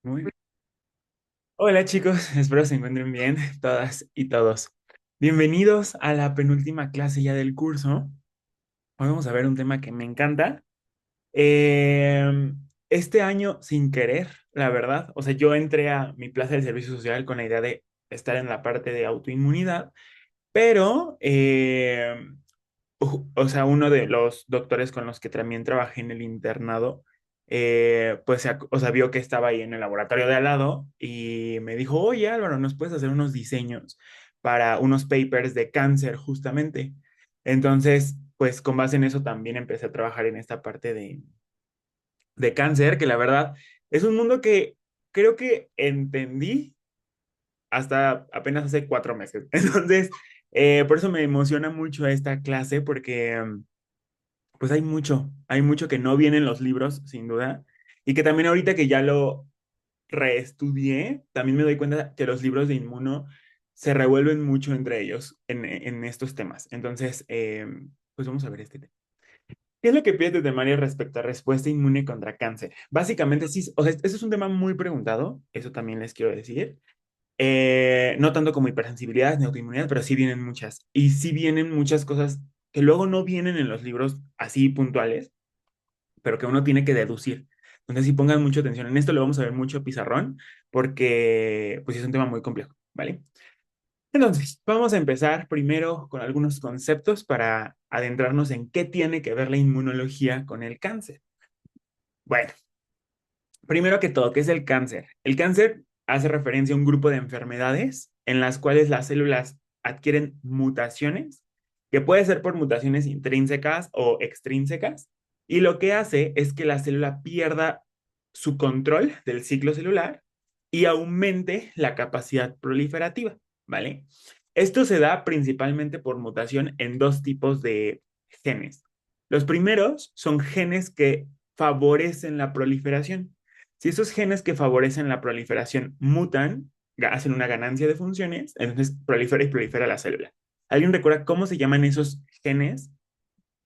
Muy bien. Hola chicos, espero se encuentren bien todas y todos. Bienvenidos a la penúltima clase ya del curso. Hoy vamos a ver un tema que me encanta. Eh, este año, sin querer, la verdad, o sea, yo entré a mi plaza del servicio social con la idea de estar en la parte de autoinmunidad, pero o sea, uno de los doctores con los que también trabajé en el internado, pues, o sea, vio que estaba ahí en el laboratorio de al lado y me dijo, oye Álvaro, ¿nos puedes hacer unos diseños para unos papers de cáncer justamente? Entonces, pues con base en eso también empecé a trabajar en esta parte de cáncer, que la verdad es un mundo que creo que entendí hasta apenas hace 4 meses. Entonces, por eso me emociona mucho esta clase porque pues hay mucho que no viene en los libros, sin duda, y que también ahorita que ya lo reestudié, también me doy cuenta que los libros de Inmuno se revuelven mucho entre ellos en estos temas. Entonces, pues vamos a ver este tema. ¿Qué es lo que piensas de María respecto a respuesta inmune contra cáncer? Básicamente, sí, o sea, este es un tema muy preguntado, eso también les quiero decir. No tanto como hipersensibilidad ni autoinmunidad, pero sí vienen muchas. Y sí vienen muchas cosas que luego no vienen en los libros así puntuales, pero que uno tiene que deducir. Entonces, si pongan mucha atención en esto, le vamos a ver mucho pizarrón, porque pues es un tema muy complejo, ¿vale? Entonces, vamos a empezar primero con algunos conceptos para adentrarnos en qué tiene que ver la inmunología con el cáncer. Bueno, primero que todo, ¿qué es el cáncer? El cáncer hace referencia a un grupo de enfermedades en las cuales las células adquieren mutaciones, que puede ser por mutaciones intrínsecas o extrínsecas, y lo que hace es que la célula pierda su control del ciclo celular y aumente la capacidad proliferativa, ¿vale? Esto se da principalmente por mutación en dos tipos de genes. Los primeros son genes que favorecen la proliferación. Si esos genes que favorecen la proliferación mutan, hacen una ganancia de funciones, entonces prolifera y prolifera la célula. ¿Alguien recuerda cómo se llaman esos genes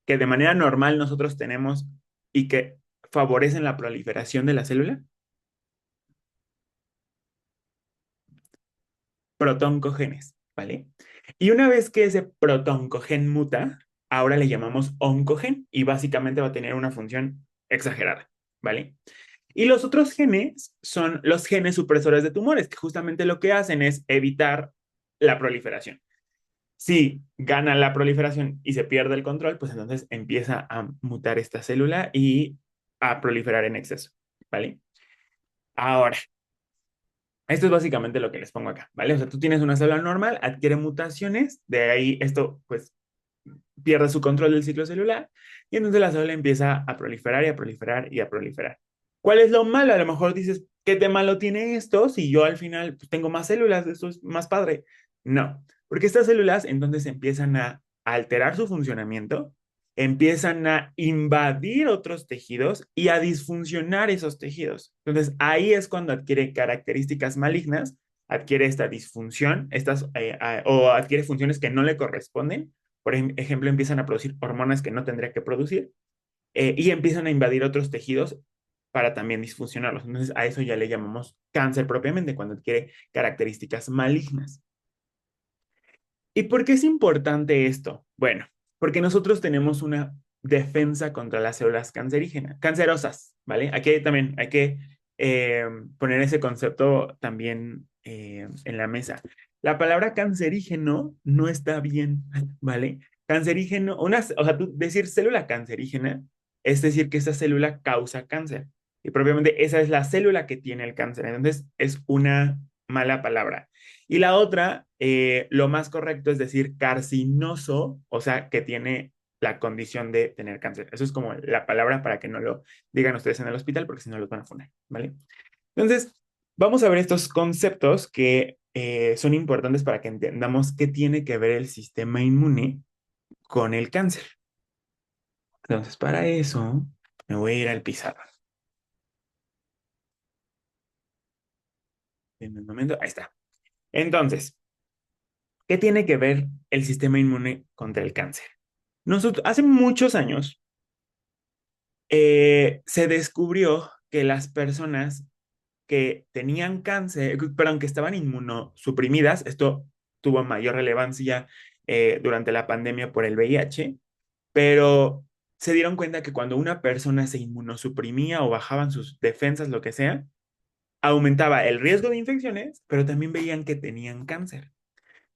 que de manera normal nosotros tenemos y que favorecen la proliferación de la célula? Protoncogenes, ¿vale? Y una vez que ese protoncogen muta, ahora le llamamos oncogen y básicamente va a tener una función exagerada, ¿vale? Y los otros genes son los genes supresores de tumores, que justamente lo que hacen es evitar la proliferación. Si gana la proliferación y se pierde el control, pues entonces empieza a mutar esta célula y a proliferar en exceso, ¿vale? Ahora, esto es básicamente lo que les pongo acá, ¿vale? O sea, tú tienes una célula normal, adquiere mutaciones, de ahí esto, pues, pierde su control del ciclo celular y entonces la célula empieza a proliferar y a proliferar y a proliferar. ¿Cuál es lo malo? A lo mejor dices, ¿qué de malo tiene esto si yo al final pues, tengo más células? Esto es más padre. No, porque estas células entonces empiezan a alterar su funcionamiento, empiezan a invadir otros tejidos y a disfuncionar esos tejidos. Entonces ahí es cuando adquiere características malignas, adquiere esta disfunción, o adquiere funciones que no le corresponden. Por ejemplo, empiezan a producir hormonas que no tendría que producir, y empiezan a invadir otros tejidos para también disfuncionarlos. Entonces, a eso ya le llamamos cáncer propiamente, cuando adquiere características malignas. ¿Y por qué es importante esto? Bueno, porque nosotros tenemos una defensa contra las células cancerígenas, cancerosas, ¿vale? Aquí también hay que poner ese concepto también en la mesa. La palabra cancerígeno no está bien, ¿vale? Cancerígeno, o sea, tú decir célula cancerígena es decir que esa célula causa cáncer. Y propiamente esa es la célula que tiene el cáncer. Entonces es una mala palabra. Y la otra, lo más correcto es decir carcinoso, o sea, que tiene la condición de tener cáncer. Eso es como la palabra para que no lo digan ustedes en el hospital, porque si no los van a funar, ¿vale? Entonces, vamos a ver estos conceptos que son importantes para que entendamos qué tiene que ver el sistema inmune con el cáncer. Entonces, para eso, me voy a ir al pizarrón. En un momento, ahí está. Entonces, ¿qué tiene que ver el sistema inmune contra el cáncer? Nosotros, hace muchos años, se descubrió que las personas que tenían cáncer, perdón, que estaban inmunosuprimidas, esto tuvo mayor relevancia durante la pandemia por el VIH, pero se dieron cuenta que cuando una persona se inmunosuprimía o bajaban sus defensas, lo que sea, aumentaba el riesgo de infecciones, pero también veían que tenían cáncer.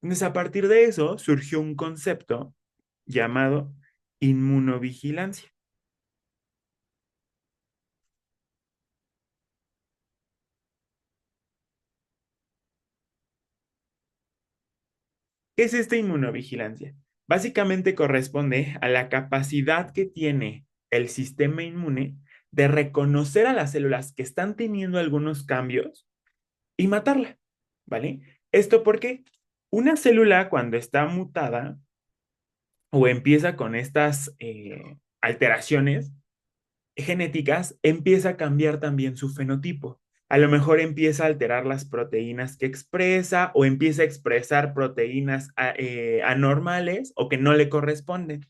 Entonces, a partir de eso surgió un concepto llamado inmunovigilancia. ¿Qué es esta inmunovigilancia? Básicamente corresponde a la capacidad que tiene el sistema inmune de reconocer a las células que están teniendo algunos cambios y matarla, ¿vale? Esto porque una célula cuando está mutada o empieza con estas alteraciones genéticas, empieza a cambiar también su fenotipo. A lo mejor empieza a alterar las proteínas que expresa o empieza a expresar proteínas anormales o que no le corresponden.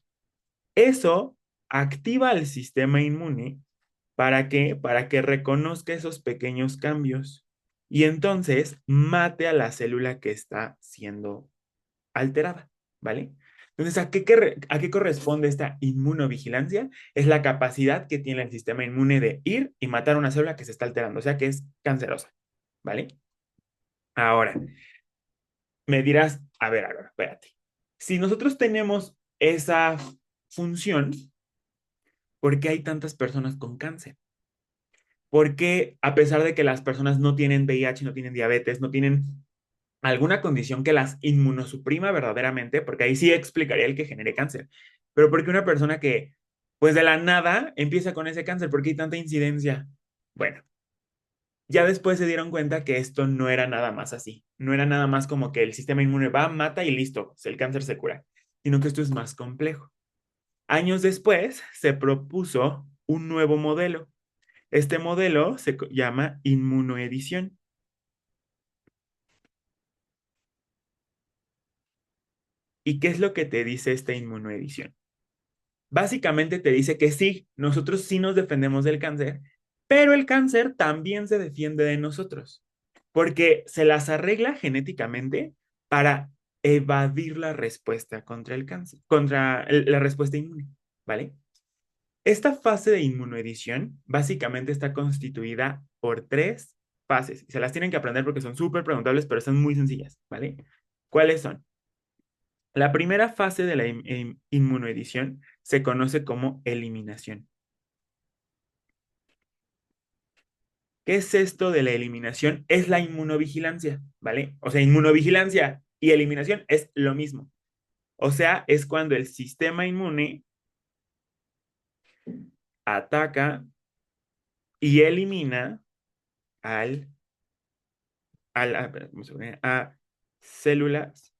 Eso activa al sistema inmune. ¿Para qué? Para que reconozca esos pequeños cambios y entonces mate a la célula que está siendo alterada, ¿vale? Entonces, ¿a qué corresponde esta inmunovigilancia? Es la capacidad que tiene el sistema inmune de ir y matar una célula que se está alterando, o sea, que es cancerosa, ¿vale? Ahora, me dirás, a ver, espérate. Si nosotros tenemos esa función, ¿por qué hay tantas personas con cáncer? Porque a pesar de que las personas no tienen VIH, no tienen diabetes, no tienen alguna condición que las inmunosuprima verdaderamente, porque ahí sí explicaría el que genere cáncer, pero porque una persona que, pues de la nada, empieza con ese cáncer, ¿por qué hay tanta incidencia? Bueno, ya después se dieron cuenta que esto no era nada más así, no era nada más como que el sistema inmune va, mata y listo, el cáncer se cura, sino que esto es más complejo. Años después se propuso un nuevo modelo. Este modelo se llama inmunoedición. ¿Y qué es lo que te dice esta inmunoedición? Básicamente te dice que sí, nosotros sí nos defendemos del cáncer, pero el cáncer también se defiende de nosotros, porque se las arregla genéticamente para evadir la respuesta contra el cáncer, contra la respuesta inmune, ¿vale? Esta fase de inmunoedición básicamente está constituida por tres fases. Se las tienen que aprender porque son súper preguntables, pero son muy sencillas, ¿vale? ¿Cuáles son? La primera fase de la inmunoedición se conoce como eliminación. ¿Qué es esto de la eliminación? Es la inmunovigilancia, ¿vale? O sea, inmunovigilancia y eliminación es lo mismo. O sea, es cuando el sistema inmune ataca y elimina al, a células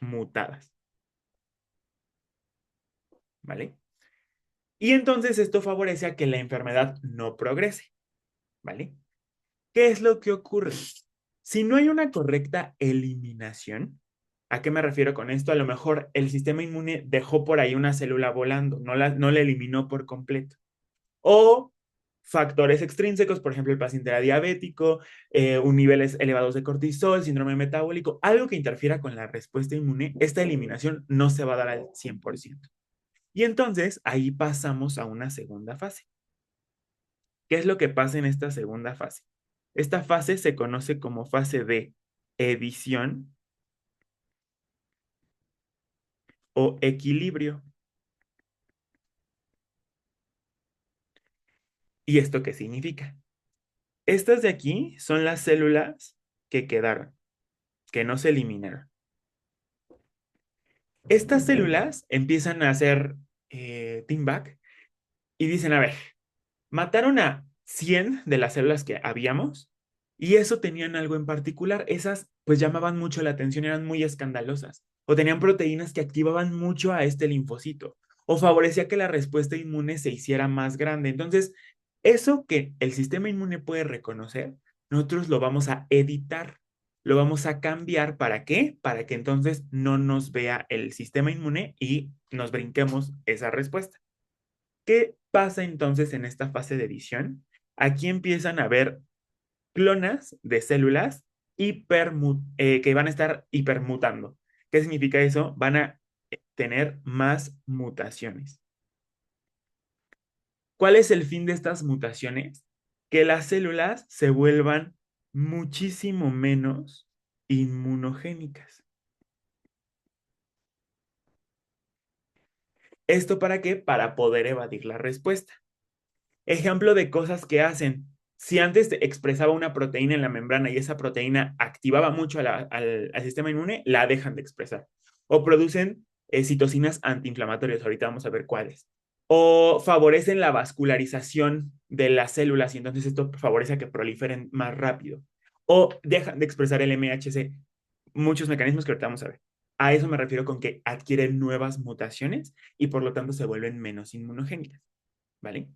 mutadas, ¿vale? Y entonces esto favorece a que la enfermedad no progrese, ¿vale? ¿Qué es lo que ocurre? Si no hay una correcta eliminación, ¿a qué me refiero con esto? A lo mejor el sistema inmune dejó por ahí una célula volando, no la eliminó por completo. O factores extrínsecos, por ejemplo, el paciente era diabético, un niveles elevados de cortisol, síndrome metabólico, algo que interfiera con la respuesta inmune, esta eliminación no se va a dar al 100%. Y entonces ahí pasamos a una segunda fase. ¿Qué es lo que pasa en esta segunda fase? Esta fase se conoce como fase de edición o equilibrio. ¿Y esto qué significa? Estas de aquí son las células que quedaron, que no se eliminaron. Estas células empiezan a hacer team back y dicen, a ver, mataron a 100 de las células que habíamos y eso tenían algo en particular. Esas pues llamaban mucho la atención, eran muy escandalosas o tenían proteínas que activaban mucho a este linfocito o favorecía que la respuesta inmune se hiciera más grande. Entonces, eso que el sistema inmune puede reconocer, nosotros lo vamos a editar, lo vamos a cambiar. ¿Para qué? Para que entonces no nos vea el sistema inmune y nos brinquemos esa respuesta. ¿Qué pasa entonces en esta fase de edición? Aquí empiezan a ver clonas de células que van a estar hipermutando. ¿Qué significa eso? Van a tener más mutaciones. ¿Cuál es el fin de estas mutaciones? Que las células se vuelvan muchísimo menos inmunogénicas. ¿Esto para qué? Para poder evadir la respuesta. Ejemplo de cosas que hacen. Si antes expresaba una proteína en la membrana y esa proteína activaba mucho al sistema inmune, la dejan de expresar. O producen citocinas antiinflamatorias. Ahorita vamos a ver cuáles. O favorecen la vascularización de las células y entonces esto favorece a que proliferen más rápido. O dejan de expresar el MHC. Muchos mecanismos que ahorita vamos a ver. A eso me refiero con que adquieren nuevas mutaciones y por lo tanto se vuelven menos inmunogénicas. ¿Vale?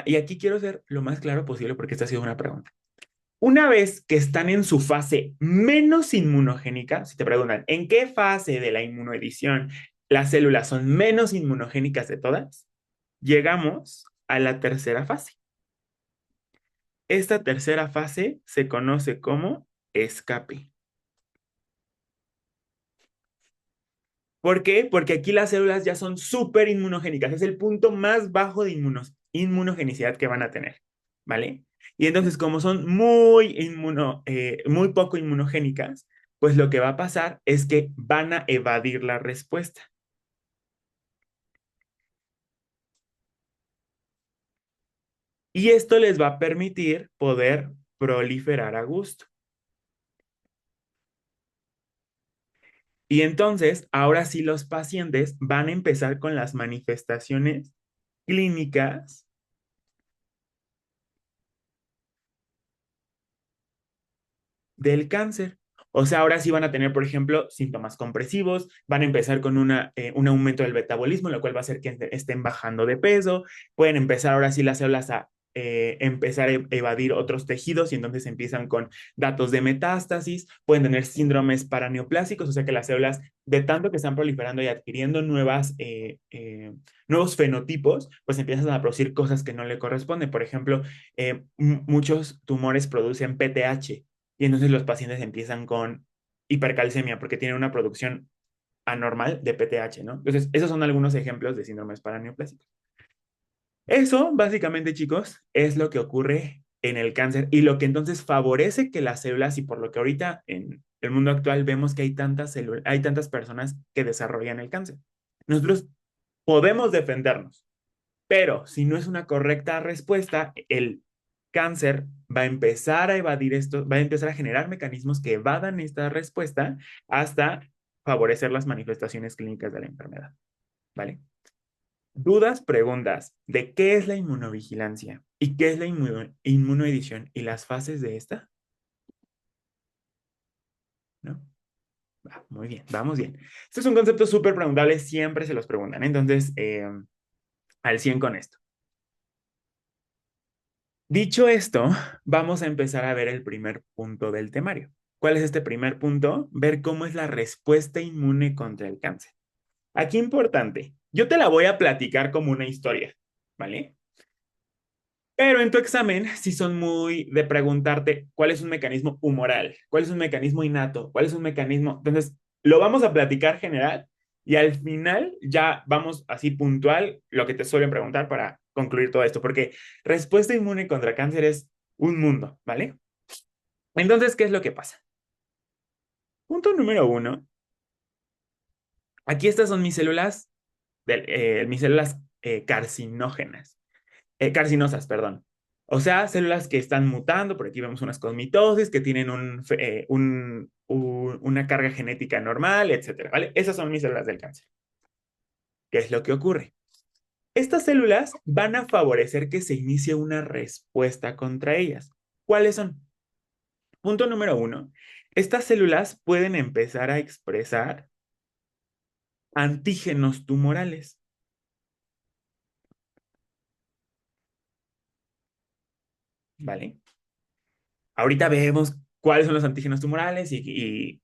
Y aquí quiero ser lo más claro posible porque esta ha sido una pregunta. Una vez que están en su fase menos inmunogénica, si te preguntan, ¿en qué fase de la inmunoedición las células son menos inmunogénicas de todas? Llegamos a la tercera fase. Esta tercera fase se conoce como escape. ¿Por qué? Porque aquí las células ya son súper inmunogénicas. Es el punto más bajo de inmunogenicidad que van a tener. ¿Vale? Y entonces, como son muy poco inmunogénicas, pues lo que va a pasar es que van a evadir la respuesta. Y esto les va a permitir poder proliferar a gusto. Y entonces, ahora sí los pacientes van a empezar con las manifestaciones clínicas del cáncer. O sea, ahora sí van a tener, por ejemplo, síntomas compresivos, van a empezar con un aumento del metabolismo, lo cual va a hacer que estén bajando de peso, pueden empezar ahora sí las células a empezar a evadir otros tejidos y entonces empiezan con datos de metástasis, pueden tener síndromes paraneoplásicos, o sea que las células de tanto que están proliferando y adquiriendo nuevos fenotipos, pues empiezan a producir cosas que no le corresponden. Por ejemplo, muchos tumores producen PTH y entonces los pacientes empiezan con hipercalcemia porque tienen una producción anormal de PTH, ¿no? Entonces, esos son algunos ejemplos de síndromes paraneoplásicos. Eso, básicamente, chicos, es lo que ocurre en el cáncer y lo que entonces favorece que las células, y por lo que ahorita en el mundo actual vemos que hay tantas personas que desarrollan el cáncer. Nosotros podemos defendernos, pero si no es una correcta respuesta, el cáncer va a empezar a evadir esto, va a empezar a generar mecanismos que evadan esta respuesta hasta favorecer las manifestaciones clínicas de la enfermedad. ¿Vale? Dudas, preguntas de qué es la inmunovigilancia y qué es la inmunoedición y las fases de esta, ¿no? Muy bien, vamos bien. Este es un concepto súper preguntable, siempre se los preguntan, ¿eh? Entonces, al 100 con esto. Dicho esto, vamos a empezar a ver el primer punto del temario. ¿Cuál es este primer punto? Ver cómo es la respuesta inmune contra el cáncer. Aquí importante, yo te la voy a platicar como una historia, ¿vale? Pero en tu examen sí son muy de preguntarte cuál es un mecanismo humoral, cuál es un mecanismo innato, cuál es un mecanismo. Entonces, lo vamos a platicar general y al final ya vamos así puntual lo que te suelen preguntar para concluir todo esto, porque respuesta inmune contra cáncer es un mundo, ¿vale? Entonces, ¿qué es lo que pasa? Punto número uno, aquí estas son mis células carcinógenas. Carcinosas, perdón. O sea, células que están mutando, por aquí vemos unas con mitosis, que tienen una carga genética normal, etcétera, ¿vale? Esas son mis células del cáncer. ¿Qué es lo que ocurre? Estas células van a favorecer que se inicie una respuesta contra ellas. ¿Cuáles son? Punto número uno. Estas células pueden empezar a expresar antígenos tumorales, ¿vale? Ahorita vemos cuáles son los antígenos tumorales y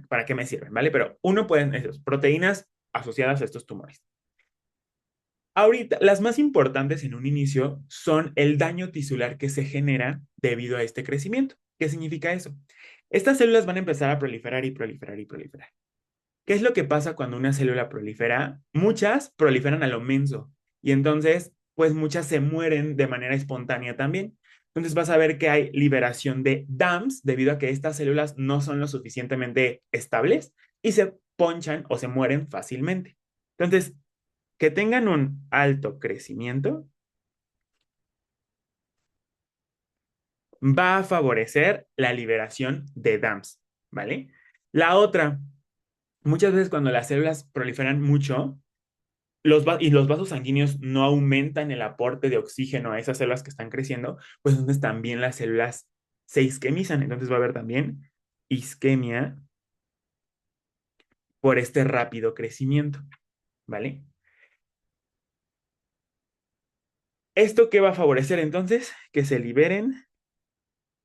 para qué me sirven, ¿vale? Pero uno pueden, esos, proteínas asociadas a estos tumores. Ahorita, las más importantes en un inicio son el daño tisular que se genera debido a este crecimiento. ¿Qué significa eso? Estas células van a empezar a proliferar y proliferar y proliferar. ¿Qué es lo que pasa cuando una célula prolifera? Muchas proliferan a lo menso y entonces, pues muchas se mueren de manera espontánea también. Entonces vas a ver que hay liberación de DAMs debido a que estas células no son lo suficientemente estables y se ponchan o se mueren fácilmente. Entonces, que tengan un alto crecimiento va a favorecer la liberación de DAMs, ¿vale? La otra, muchas veces cuando las células proliferan mucho, y los vasos sanguíneos no aumentan el aporte de oxígeno a esas células que están creciendo, pues entonces también las células se isquemizan. Entonces va a haber también isquemia por este rápido crecimiento, ¿vale? ¿Esto qué va a favorecer entonces? Que se liberen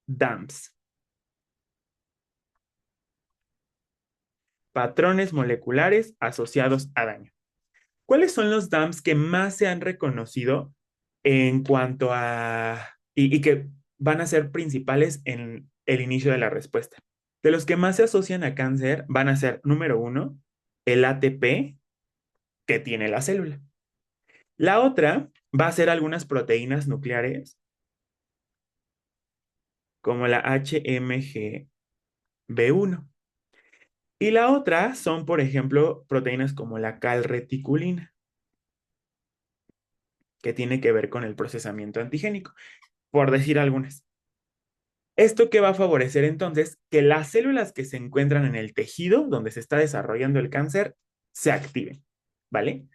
DAMs, patrones moleculares asociados a daño. ¿Cuáles son los DAMs que más se han reconocido en cuanto a, y que van a ser principales en el inicio de la respuesta? De los que más se asocian a cáncer van a ser, número uno, el ATP que tiene la célula. La otra va a ser algunas proteínas nucleares, como la HMGB1. Y la otra son, por ejemplo, proteínas como la calreticulina, que tiene que ver con el procesamiento antigénico, por decir algunas. ¿Esto qué va a favorecer entonces? Que las células que se encuentran en el tejido donde se está desarrollando el cáncer se activen, ¿vale?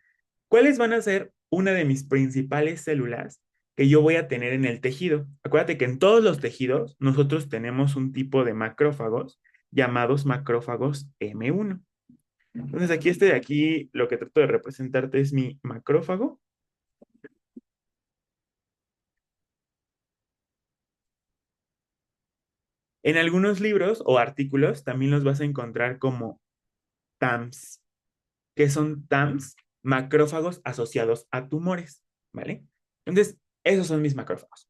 ¿Cuáles van a ser una de mis principales células que yo voy a tener en el tejido? Acuérdate que en todos los tejidos nosotros tenemos un tipo de macrófagos llamados macrófagos M1. Entonces aquí este de aquí, lo que trato de representarte es mi macrófago. En algunos libros o artículos también los vas a encontrar como TAMS, que son TAMS, macrófagos asociados a tumores, ¿vale? Entonces, esos son mis macrófagos.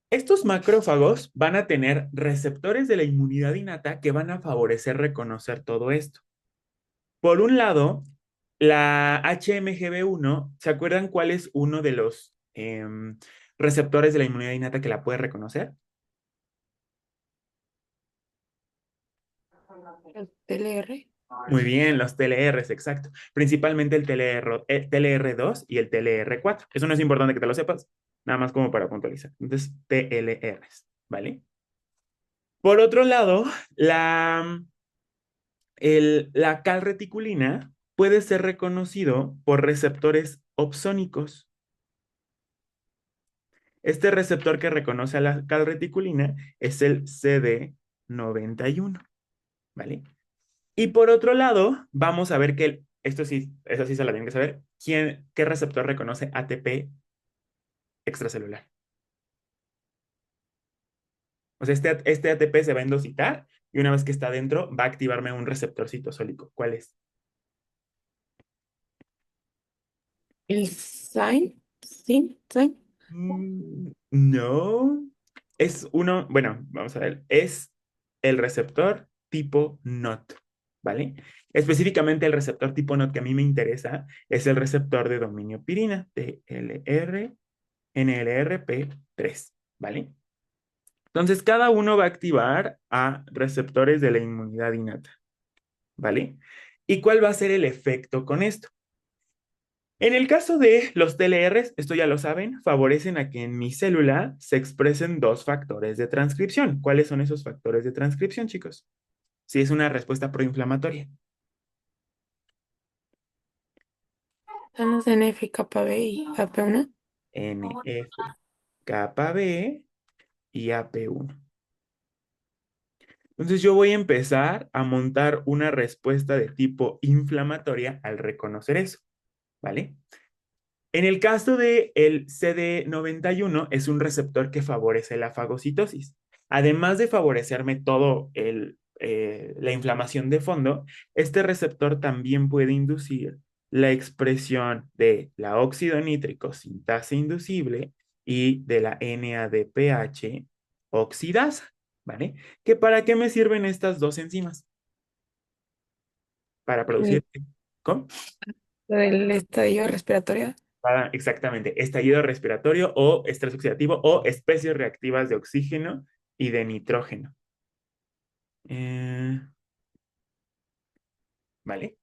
Estos macrófagos van a tener receptores de la inmunidad innata que van a favorecer reconocer todo esto. Por un lado, la HMGB1, ¿se acuerdan cuál es uno de los receptores de la inmunidad innata que la puede reconocer? El TLR. Muy bien, los TLRs, exacto. Principalmente el TLR2 y el TLR4. Eso no es importante que te lo sepas, nada más como para puntualizar. Entonces, TLRs, ¿vale? Por otro lado, la calreticulina puede ser reconocido por receptores opsónicos. Este receptor que reconoce a la calreticulina es el CD91, ¿vale? Y por otro lado, vamos a ver que esto sí, eso sí se la tienen que saber, qué receptor reconoce ATP extracelular. O sea, este ATP se va a endositar y una vez que está dentro va a activarme un receptor citosólico. ¿Cuál es? El SINE. SINE. No, es uno, bueno, vamos a ver, es el receptor tipo NOT, ¿vale? Específicamente el receptor tipo NOT que a mí me interesa es el receptor de dominio pirina, TLR, NLRP3, ¿vale? Entonces, cada uno va a activar a receptores de la inmunidad innata, ¿vale? ¿Y cuál va a ser el efecto con esto? En el caso de los TLRs, esto ya lo saben, favorecen a que en mi célula se expresen dos factores de transcripción. ¿Cuáles son esos factores de transcripción, chicos? Si es una respuesta proinflamatoria. Son los NF, KP y AP1. NF, kappa B y AP1. Entonces yo voy a empezar a montar una respuesta de tipo inflamatoria al reconocer eso, ¿vale? En el caso de el CD91 es un receptor que favorece la fagocitosis. Además de favorecerme todo la inflamación de fondo, este receptor también puede inducir la expresión de la óxido nítrico sintasa inducible y de la NADPH oxidasa, ¿vale? ¿Que para qué me sirven estas dos enzimas? Para El- producir, ¿cómo? Lo del estadio respiratorio. Para exactamente estallido respiratorio o estrés oxidativo o especies reactivas de oxígeno y de nitrógeno. Eh, ¿Vale?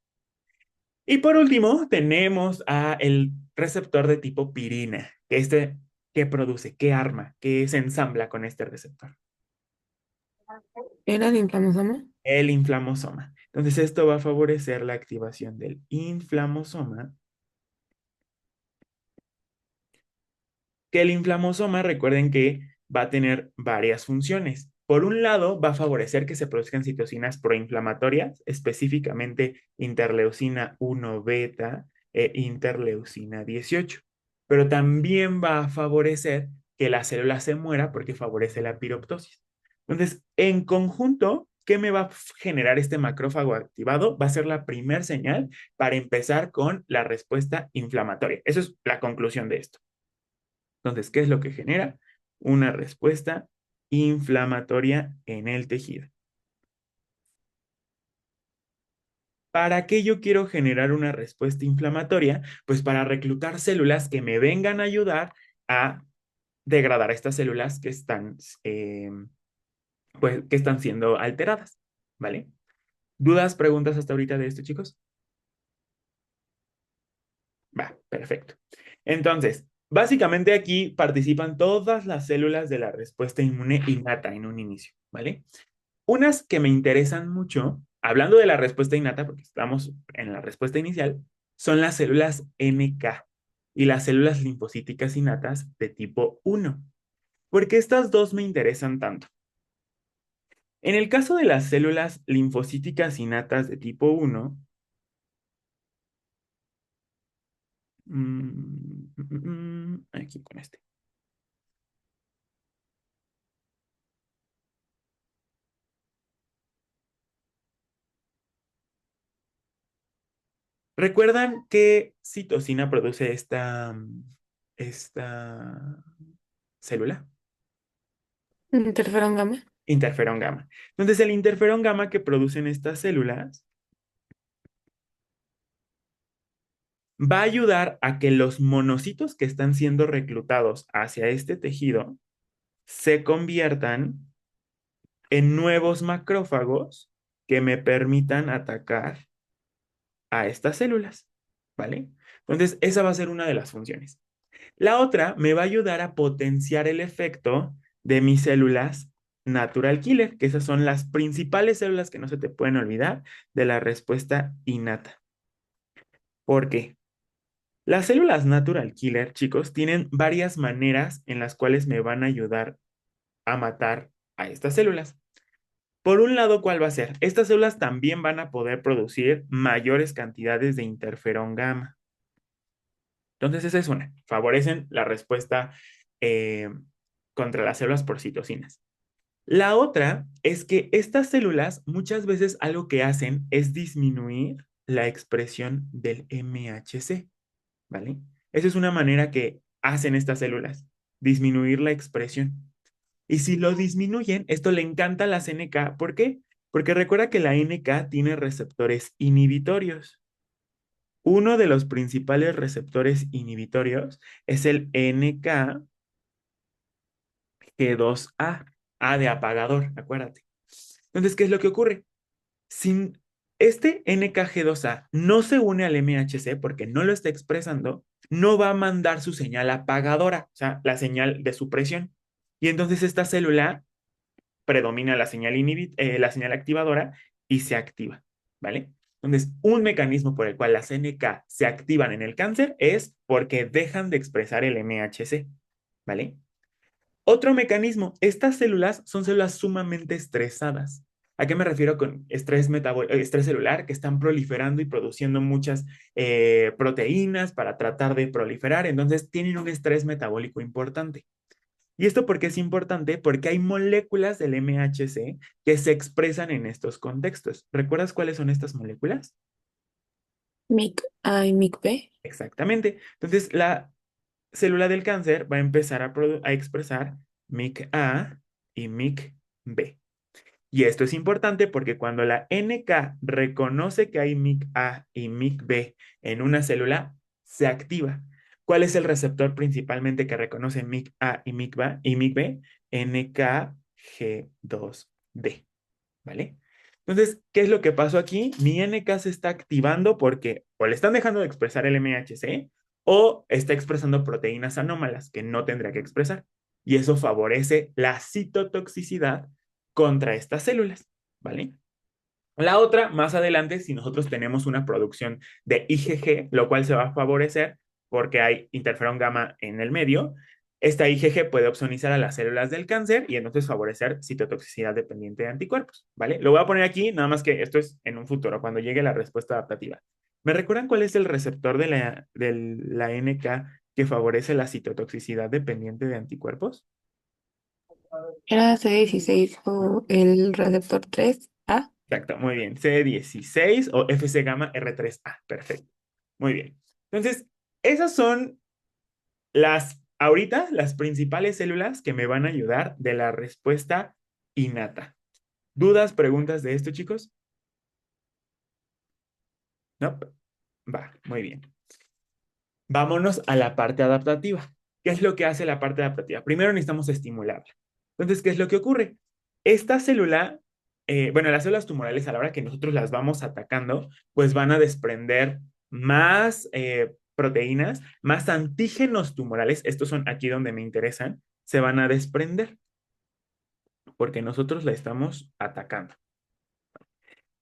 Y por último, tenemos a el receptor de tipo pirina, que ¿qué produce? ¿Qué arma? ¿Qué se ensambla con este receptor? ¿Era el inflamosoma? El inflamosoma. Entonces, esto va a favorecer la activación del inflamosoma, que el inflamosoma, recuerden que va a tener varias funciones. Por un lado, va a favorecer que se produzcan citocinas proinflamatorias, específicamente interleucina 1 beta e interleucina 18. Pero también va a favorecer que la célula se muera porque favorece la piroptosis. Entonces, en conjunto, ¿qué me va a generar este macrófago activado? Va a ser la primer señal para empezar con la respuesta inflamatoria. Esa es la conclusión de esto. Entonces, ¿qué es lo que genera? Una respuesta inflamatoria en el tejido. ¿Para qué yo quiero generar una respuesta inflamatoria? Pues para reclutar células que me vengan a ayudar a degradar estas células pues, que están siendo alteradas, ¿vale? ¿Dudas, preguntas hasta ahorita de esto, chicos? Va, perfecto. Entonces, básicamente aquí participan todas las células de la respuesta inmune innata en un inicio, ¿vale? Unas que me interesan mucho, hablando de la respuesta innata, porque estamos en la respuesta inicial, son las células NK y las células linfocíticas innatas de tipo 1. ¿Por qué estas dos me interesan tanto? En el caso de las células linfocíticas innatas de tipo 1, aquí con este. ¿Recuerdan qué citocina produce esta célula? Interferón gamma. Interferón gamma. Entonces, el interferón gamma que producen estas células va a ayudar a que los monocitos que están siendo reclutados hacia este tejido se conviertan en nuevos macrófagos que me permitan atacar a estas células, ¿vale? Entonces, esa va a ser una de las funciones. La otra me va a ayudar a potenciar el efecto de mis células natural killer, que esas son las principales células que no se te pueden olvidar de la respuesta innata. ¿Por qué? Las células natural killer, chicos, tienen varias maneras en las cuales me van a ayudar a matar a estas células. Por un lado, ¿cuál va a ser? Estas células también van a poder producir mayores cantidades de interferón gamma. Entonces, esa es una. Favorecen la respuesta eh, contra las células por citocinas. La otra es que estas células muchas veces algo que hacen es disminuir la expresión del MHC, ¿vale? Esa es una manera que hacen estas células, disminuir la expresión. Y si lo disminuyen, esto le encanta a las NK. ¿Por qué? Porque recuerda que la NK tiene receptores inhibitorios. Uno de los principales receptores inhibitorios es el NKG2A, A de apagador, acuérdate. Entonces, ¿qué es lo que ocurre? Si este NKG2A no se une al MHC porque no lo está expresando, no va a mandar su señal apagadora, o sea, la señal de supresión. Y entonces esta célula predomina la señal activadora y se activa, ¿vale? Entonces, un mecanismo por el cual las NK se activan en el cáncer es porque dejan de expresar el MHC, ¿vale? Otro mecanismo, estas células son células sumamente estresadas. ¿A qué me refiero con estrés celular? Que están proliferando y produciendo muchas proteínas para tratar de proliferar, entonces tienen un estrés metabólico importante. ¿Y esto por qué es importante? Porque hay moléculas del MHC que se expresan en estos contextos. ¿Recuerdas cuáles son estas moléculas? MIC A y MIC B. Exactamente. Entonces, la célula del cáncer va a empezar a expresar MIC-A y MIC-B. Y esto es importante porque cuando la NK reconoce que hay MIC-A y MIC-B en una célula, se activa. ¿Cuál es el receptor principalmente que reconoce MIC-A y MIC-B? NKG2D, ¿vale? Entonces, ¿qué es lo que pasó aquí? Mi NK se está activando porque o le están dejando de expresar el MHC o está expresando proteínas anómalas que no tendría que expresar. Y eso favorece la citotoxicidad contra estas células, ¿vale? La otra, más adelante, si nosotros tenemos una producción de IgG, lo cual se va a favorecer porque hay interferón gamma en el medio, esta IgG puede opsonizar a las células del cáncer y entonces favorecer citotoxicidad dependiente de anticuerpos, ¿vale? Lo voy a poner aquí, nada más que esto es en un futuro, cuando llegue la respuesta adaptativa. ¿Me recuerdan cuál es el receptor de la NK que favorece la citotoxicidad dependiente de anticuerpos? Era C16 o el receptor 3A. Exacto, muy bien. C16 o FC gamma R3A. Perfecto. Muy bien. Entonces, esas son ahorita, las principales células que me van a ayudar de la respuesta innata. ¿Dudas, preguntas de esto, chicos? No. Va, muy bien. Vámonos a la parte adaptativa. ¿Qué es lo que hace la parte adaptativa? Primero necesitamos estimularla. Entonces, ¿qué es lo que ocurre? Esta célula, bueno, las células tumorales a la hora que nosotros las vamos atacando, pues van a desprender más proteínas, más antígenos tumorales, estos son aquí donde me interesan, se van a desprender porque nosotros la estamos atacando.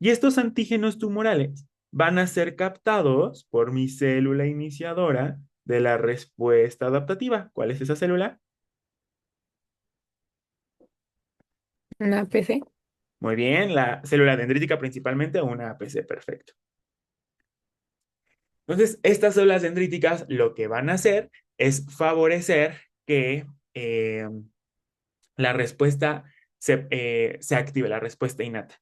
Y estos antígenos tumorales van a ser captados por mi célula iniciadora de la respuesta adaptativa. ¿Cuál es esa célula? Una PC. Muy bien, la célula dendrítica principalmente o una APC, perfecto. Entonces, estas células dendríticas lo que van a hacer es favorecer que la respuesta se active, la respuesta innata.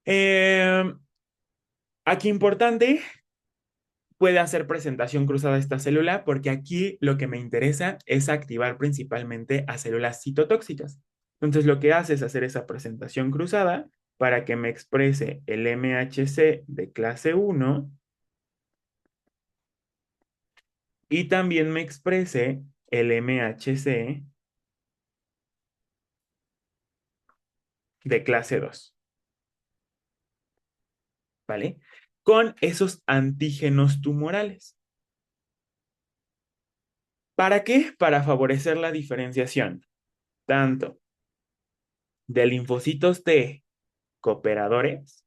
Eh, Aquí importante, puede hacer presentación cruzada esta célula porque aquí lo que me interesa es activar principalmente a células citotóxicas. Entonces lo que hace es hacer esa presentación cruzada para que me exprese el MHC de clase 1 y también me exprese el MHC de clase 2, ¿vale? Con esos antígenos tumorales. ¿Para qué? Para favorecer la diferenciación tanto de linfocitos T cooperadores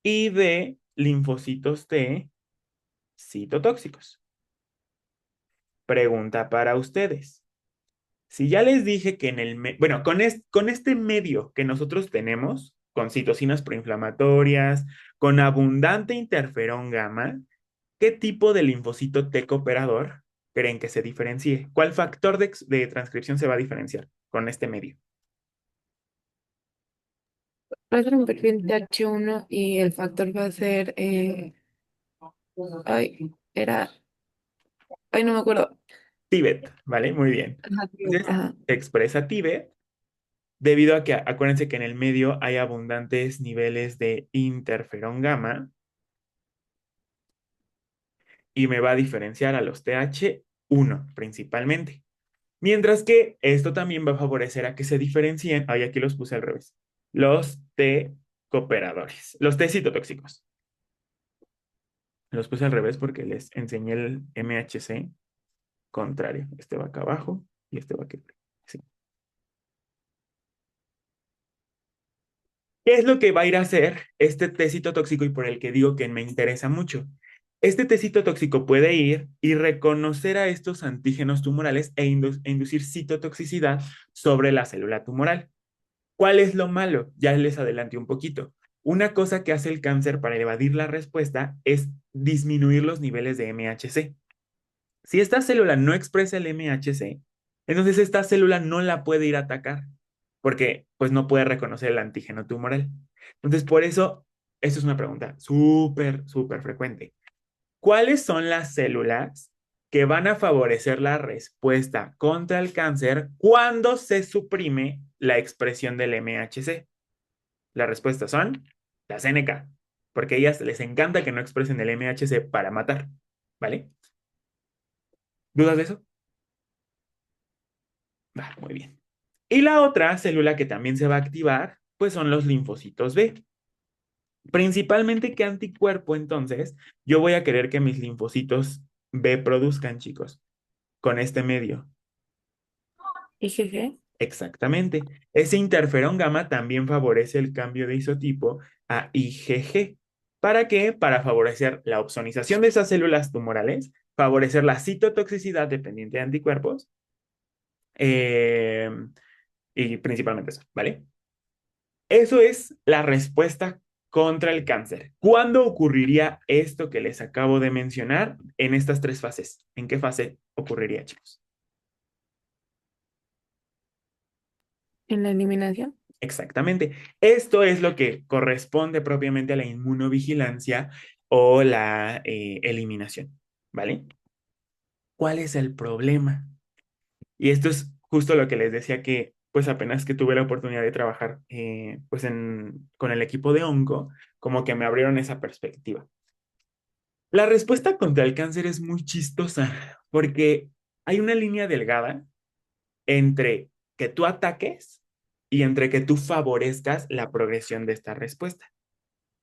y de linfocitos T citotóxicos. Pregunta para ustedes. Si ya les dije que bueno, con este medio que nosotros tenemos, con citocinas proinflamatorias, con abundante interferón gamma, ¿qué tipo de linfocito T cooperador creen que se diferencie? ¿Cuál factor de transcripción se va a diferenciar con este medio? Va a ser un perfil de H1 y el factor va a ser. Ay, era. Ay, no me acuerdo. Tibet, ¿vale? Muy bien. Ajá, sí, Entonces, ajá. se expresa Tibet debido a que acuérdense que en el medio hay abundantes niveles de interferón gamma y me va a diferenciar a los TH1 principalmente. Mientras que esto también va a favorecer a que se diferencien, ay, aquí los puse al revés, los T cooperadores, los T citotóxicos. Los puse al revés porque les enseñé el MHC contrario. Este va acá abajo y este va aquí. Sí. ¿Qué es lo que va a ir a hacer este tecito tóxico y por el que digo que me interesa mucho? Este tecito tóxico puede ir y reconocer a estos antígenos tumorales e inducir citotoxicidad sobre la célula tumoral. ¿Cuál es lo malo? Ya les adelanté un poquito. Una cosa que hace el cáncer para evadir la respuesta es disminuir los niveles de MHC. Si esta célula no expresa el MHC, entonces esta célula no la puede ir a atacar porque pues no puede reconocer el antígeno tumoral. Entonces, por eso Esta es una pregunta súper, súper frecuente. ¿Cuáles son las células que van a favorecer la respuesta contra el cáncer cuando se suprime la expresión del MHC? Las respuestas son las NK, porque a ellas les encanta que no expresen el MHC para matar, ¿vale? ¿Dudas de eso? Va, muy bien. Y la otra célula que también se va a activar, pues son los linfocitos B. Principalmente, ¿qué anticuerpo entonces yo voy a querer que mis linfocitos B produzcan, chicos, con este medio? IgG. Exactamente. Ese interferón gamma también favorece el cambio de isotipo a IgG. ¿Para qué? Para favorecer la opsonización de esas células tumorales, favorecer la citotoxicidad dependiente de anticuerpos, eh, y principalmente eso, ¿vale? Eso es la respuesta contra el cáncer. ¿Cuándo ocurriría esto que les acabo de mencionar en estas tres fases? ¿En qué fase ocurriría, chicos? En la eliminación. Exactamente. Esto es lo que corresponde propiamente a la inmunovigilancia o la eliminación, ¿vale? ¿Cuál es el problema? Y esto es justo lo que les decía que, pues apenas que tuve la oportunidad de trabajar, pues con el equipo de onco, como que me abrieron esa perspectiva. La respuesta contra el cáncer es muy chistosa porque hay una línea delgada entre que tú ataques y entre que tú favorezcas la progresión de esta respuesta.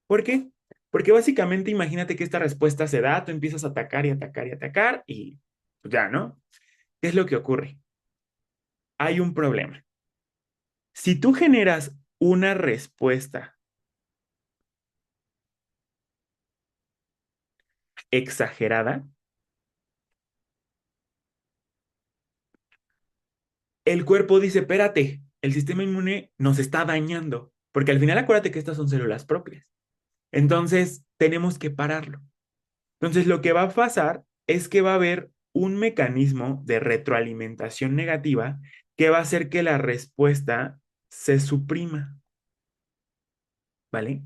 ¿Por qué? Porque básicamente imagínate que esta respuesta se da, tú empiezas a atacar y atacar y atacar y pues ya, ¿no? ¿Qué es lo que ocurre? Hay un problema. Si tú generas una respuesta exagerada, el cuerpo dice, espérate, el sistema inmune nos está dañando, porque al final acuérdate que estas son células propias. Entonces, tenemos que pararlo. Entonces, lo que va a pasar es que va a haber un mecanismo de retroalimentación negativa que va a hacer que la respuesta se suprima, ¿vale?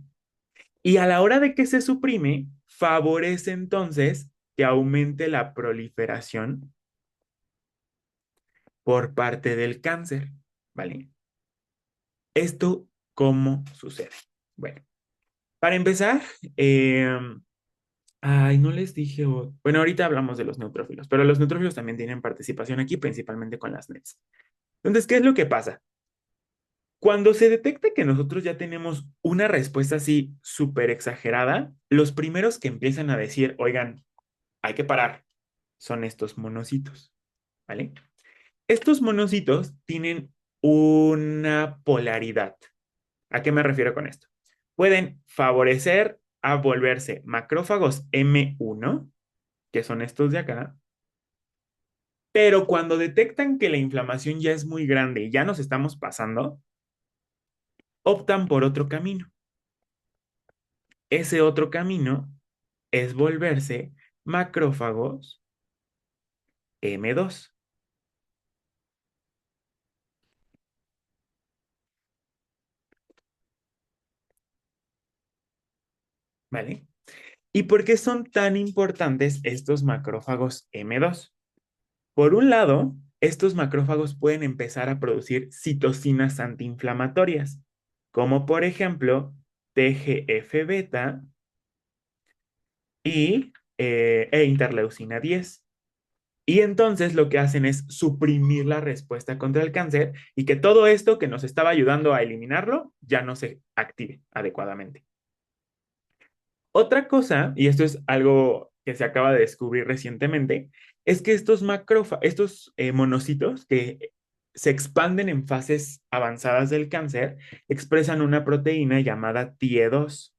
Y a la hora de que se suprime, favorece entonces que aumente la proliferación por parte del cáncer, ¿vale? ¿Esto cómo sucede? Bueno, para empezar, eh, ay, no les dije, bueno, ahorita hablamos de los neutrófilos, pero los neutrófilos también tienen participación aquí, principalmente con las NETs. Entonces, ¿qué es lo que pasa? Cuando se detecta que nosotros ya tenemos una respuesta así súper exagerada, los primeros que empiezan a decir, oigan, hay que parar, son estos monocitos, ¿vale? Estos monocitos tienen una polaridad. ¿A qué me refiero con esto? Pueden favorecer a volverse macrófagos M1, que son estos de acá, pero cuando detectan que la inflamación ya es muy grande y ya nos estamos pasando, optan por otro camino. Ese otro camino es volverse macrófagos M2, ¿vale? ¿Y por qué son tan importantes estos macrófagos M2? Por un lado, estos macrófagos pueden empezar a producir citocinas antiinflamatorias, como por ejemplo TGF-beta e interleucina 10. Y entonces lo que hacen es suprimir la respuesta contra el cáncer y que todo esto que nos estaba ayudando a eliminarlo ya no se active adecuadamente. Otra cosa, y esto es algo que se acaba de descubrir recientemente, es que estos monocitos que se expanden en fases avanzadas del cáncer expresan una proteína llamada TIE2.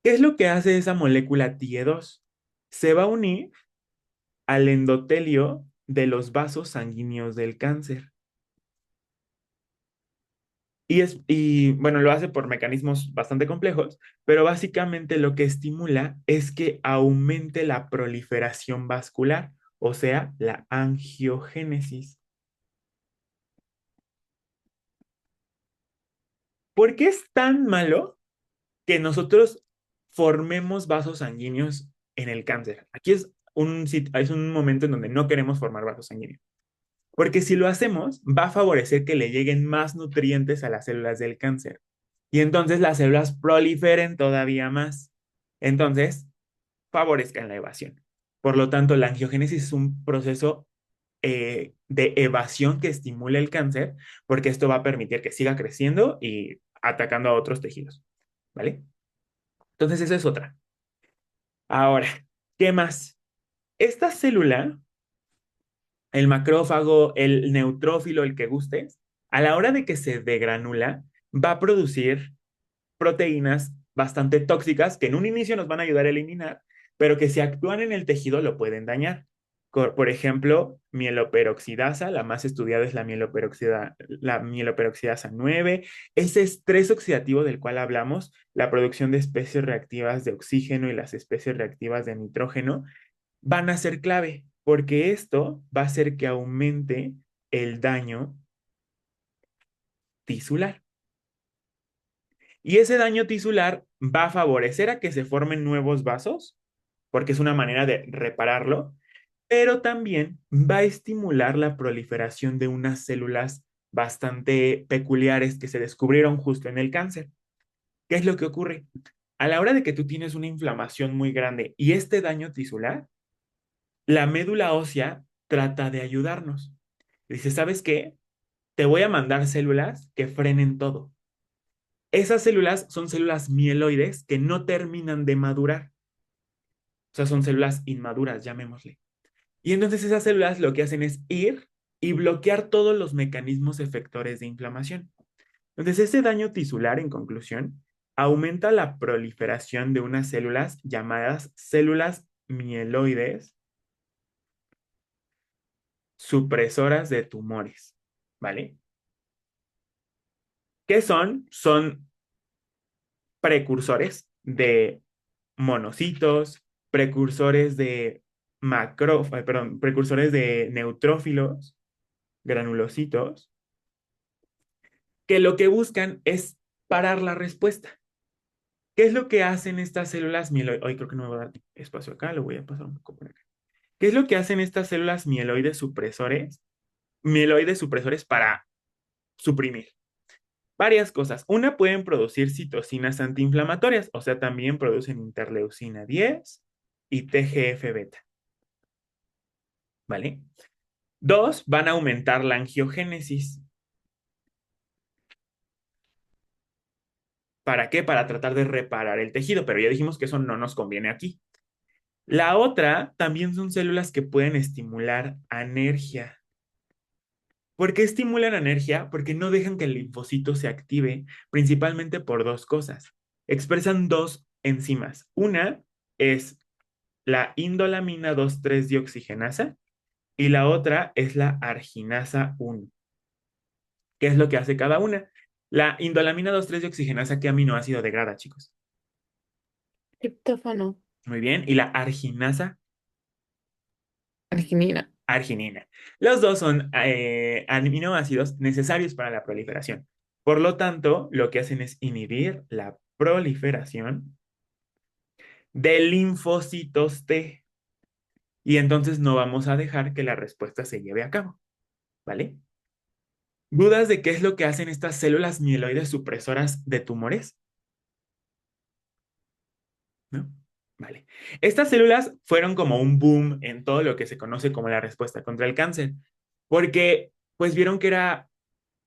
¿Qué es lo que hace esa molécula TIE2? Se va a unir al endotelio de los vasos sanguíneos del cáncer. Y bueno, lo hace por mecanismos bastante complejos, pero básicamente lo que estimula es que aumente la proliferación vascular, o sea, la angiogénesis. ¿Por qué es tan malo que nosotros formemos vasos sanguíneos en el cáncer? Aquí es un momento en donde no queremos formar vasos sanguíneos. Porque si lo hacemos, va a favorecer que le lleguen más nutrientes a las células del cáncer. Y entonces las células proliferen todavía más. Entonces, favorezcan la evasión. Por lo tanto, la angiogénesis es un proceso de evasión que estimula el cáncer, porque esto va a permitir que siga creciendo y atacando a otros tejidos. ¿Vale? Entonces, esa es otra. Ahora, ¿qué más? Esta célula, el macrófago, el neutrófilo, el que gustes, a la hora de que se degranula, va a producir proteínas bastante tóxicas que en un inicio nos van a ayudar a eliminar, pero que si actúan en el tejido lo pueden dañar. Por ejemplo, mieloperoxidasa, la más estudiada es la mieloperoxidasa 9. Ese estrés oxidativo del cual hablamos, la producción de especies reactivas de oxígeno y las especies reactivas de nitrógeno, van a ser clave, porque esto va a hacer que aumente el daño tisular. Y ese daño tisular va a favorecer a que se formen nuevos vasos, porque es una manera de repararlo, pero también va a estimular la proliferación de unas células bastante peculiares que se descubrieron justo en el cáncer. ¿Qué es lo que ocurre? A la hora de que tú tienes una inflamación muy grande y este daño tisular, la médula ósea trata de ayudarnos. Dice, ¿sabes qué? Te voy a mandar células que frenen todo. Esas células son células mieloides que no terminan de madurar. O sea, son células inmaduras, llamémosle. Y entonces esas células lo que hacen es ir y bloquear todos los mecanismos efectores de inflamación. Entonces, ese daño tisular, en conclusión, aumenta la proliferación de unas células llamadas células mieloides supresoras de tumores, ¿vale? ¿Qué son? Son precursores de monocitos, precursores de neutrófilos, granulocitos, que lo que buscan es parar la respuesta. ¿Qué es lo que hacen estas células mieloides? Hoy creo que no me voy a dar espacio acá, lo voy a pasar un poco por acá. ¿Qué es lo que hacen estas células mieloides supresores? Mieloides supresores para suprimir varias cosas. Una, pueden producir citocinas antiinflamatorias, o sea, también producen interleucina 10 y TGF-beta, ¿vale? Dos, van a aumentar la angiogénesis. ¿Para qué? Para tratar de reparar el tejido, pero ya dijimos que eso no nos conviene aquí. La otra también son células que pueden estimular anergia. ¿Por qué estimulan anergia? Porque no dejan que el linfocito se active, principalmente por dos cosas. Expresan dos enzimas. Una es la indolamina 2,3-dioxigenasa y la otra es la arginasa 1. ¿Qué es lo que hace cada una? La indolamina 2,3-dioxigenasa, ¿qué aminoácido degrada, chicos? Triptófano, Muy bien. Y la arginasa, arginina. arginina. Los dos son aminoácidos necesarios para la proliferación. Por lo tanto, lo que hacen es inhibir la proliferación de linfocitos T. Y entonces no vamos a dejar que la respuesta se lleve a cabo. ¿Vale? ¿Dudas de qué es lo que hacen estas células mieloides supresoras de tumores? ¿No? Vale. Estas células fueron como un boom en todo lo que se conoce como la respuesta contra el cáncer, porque pues vieron que era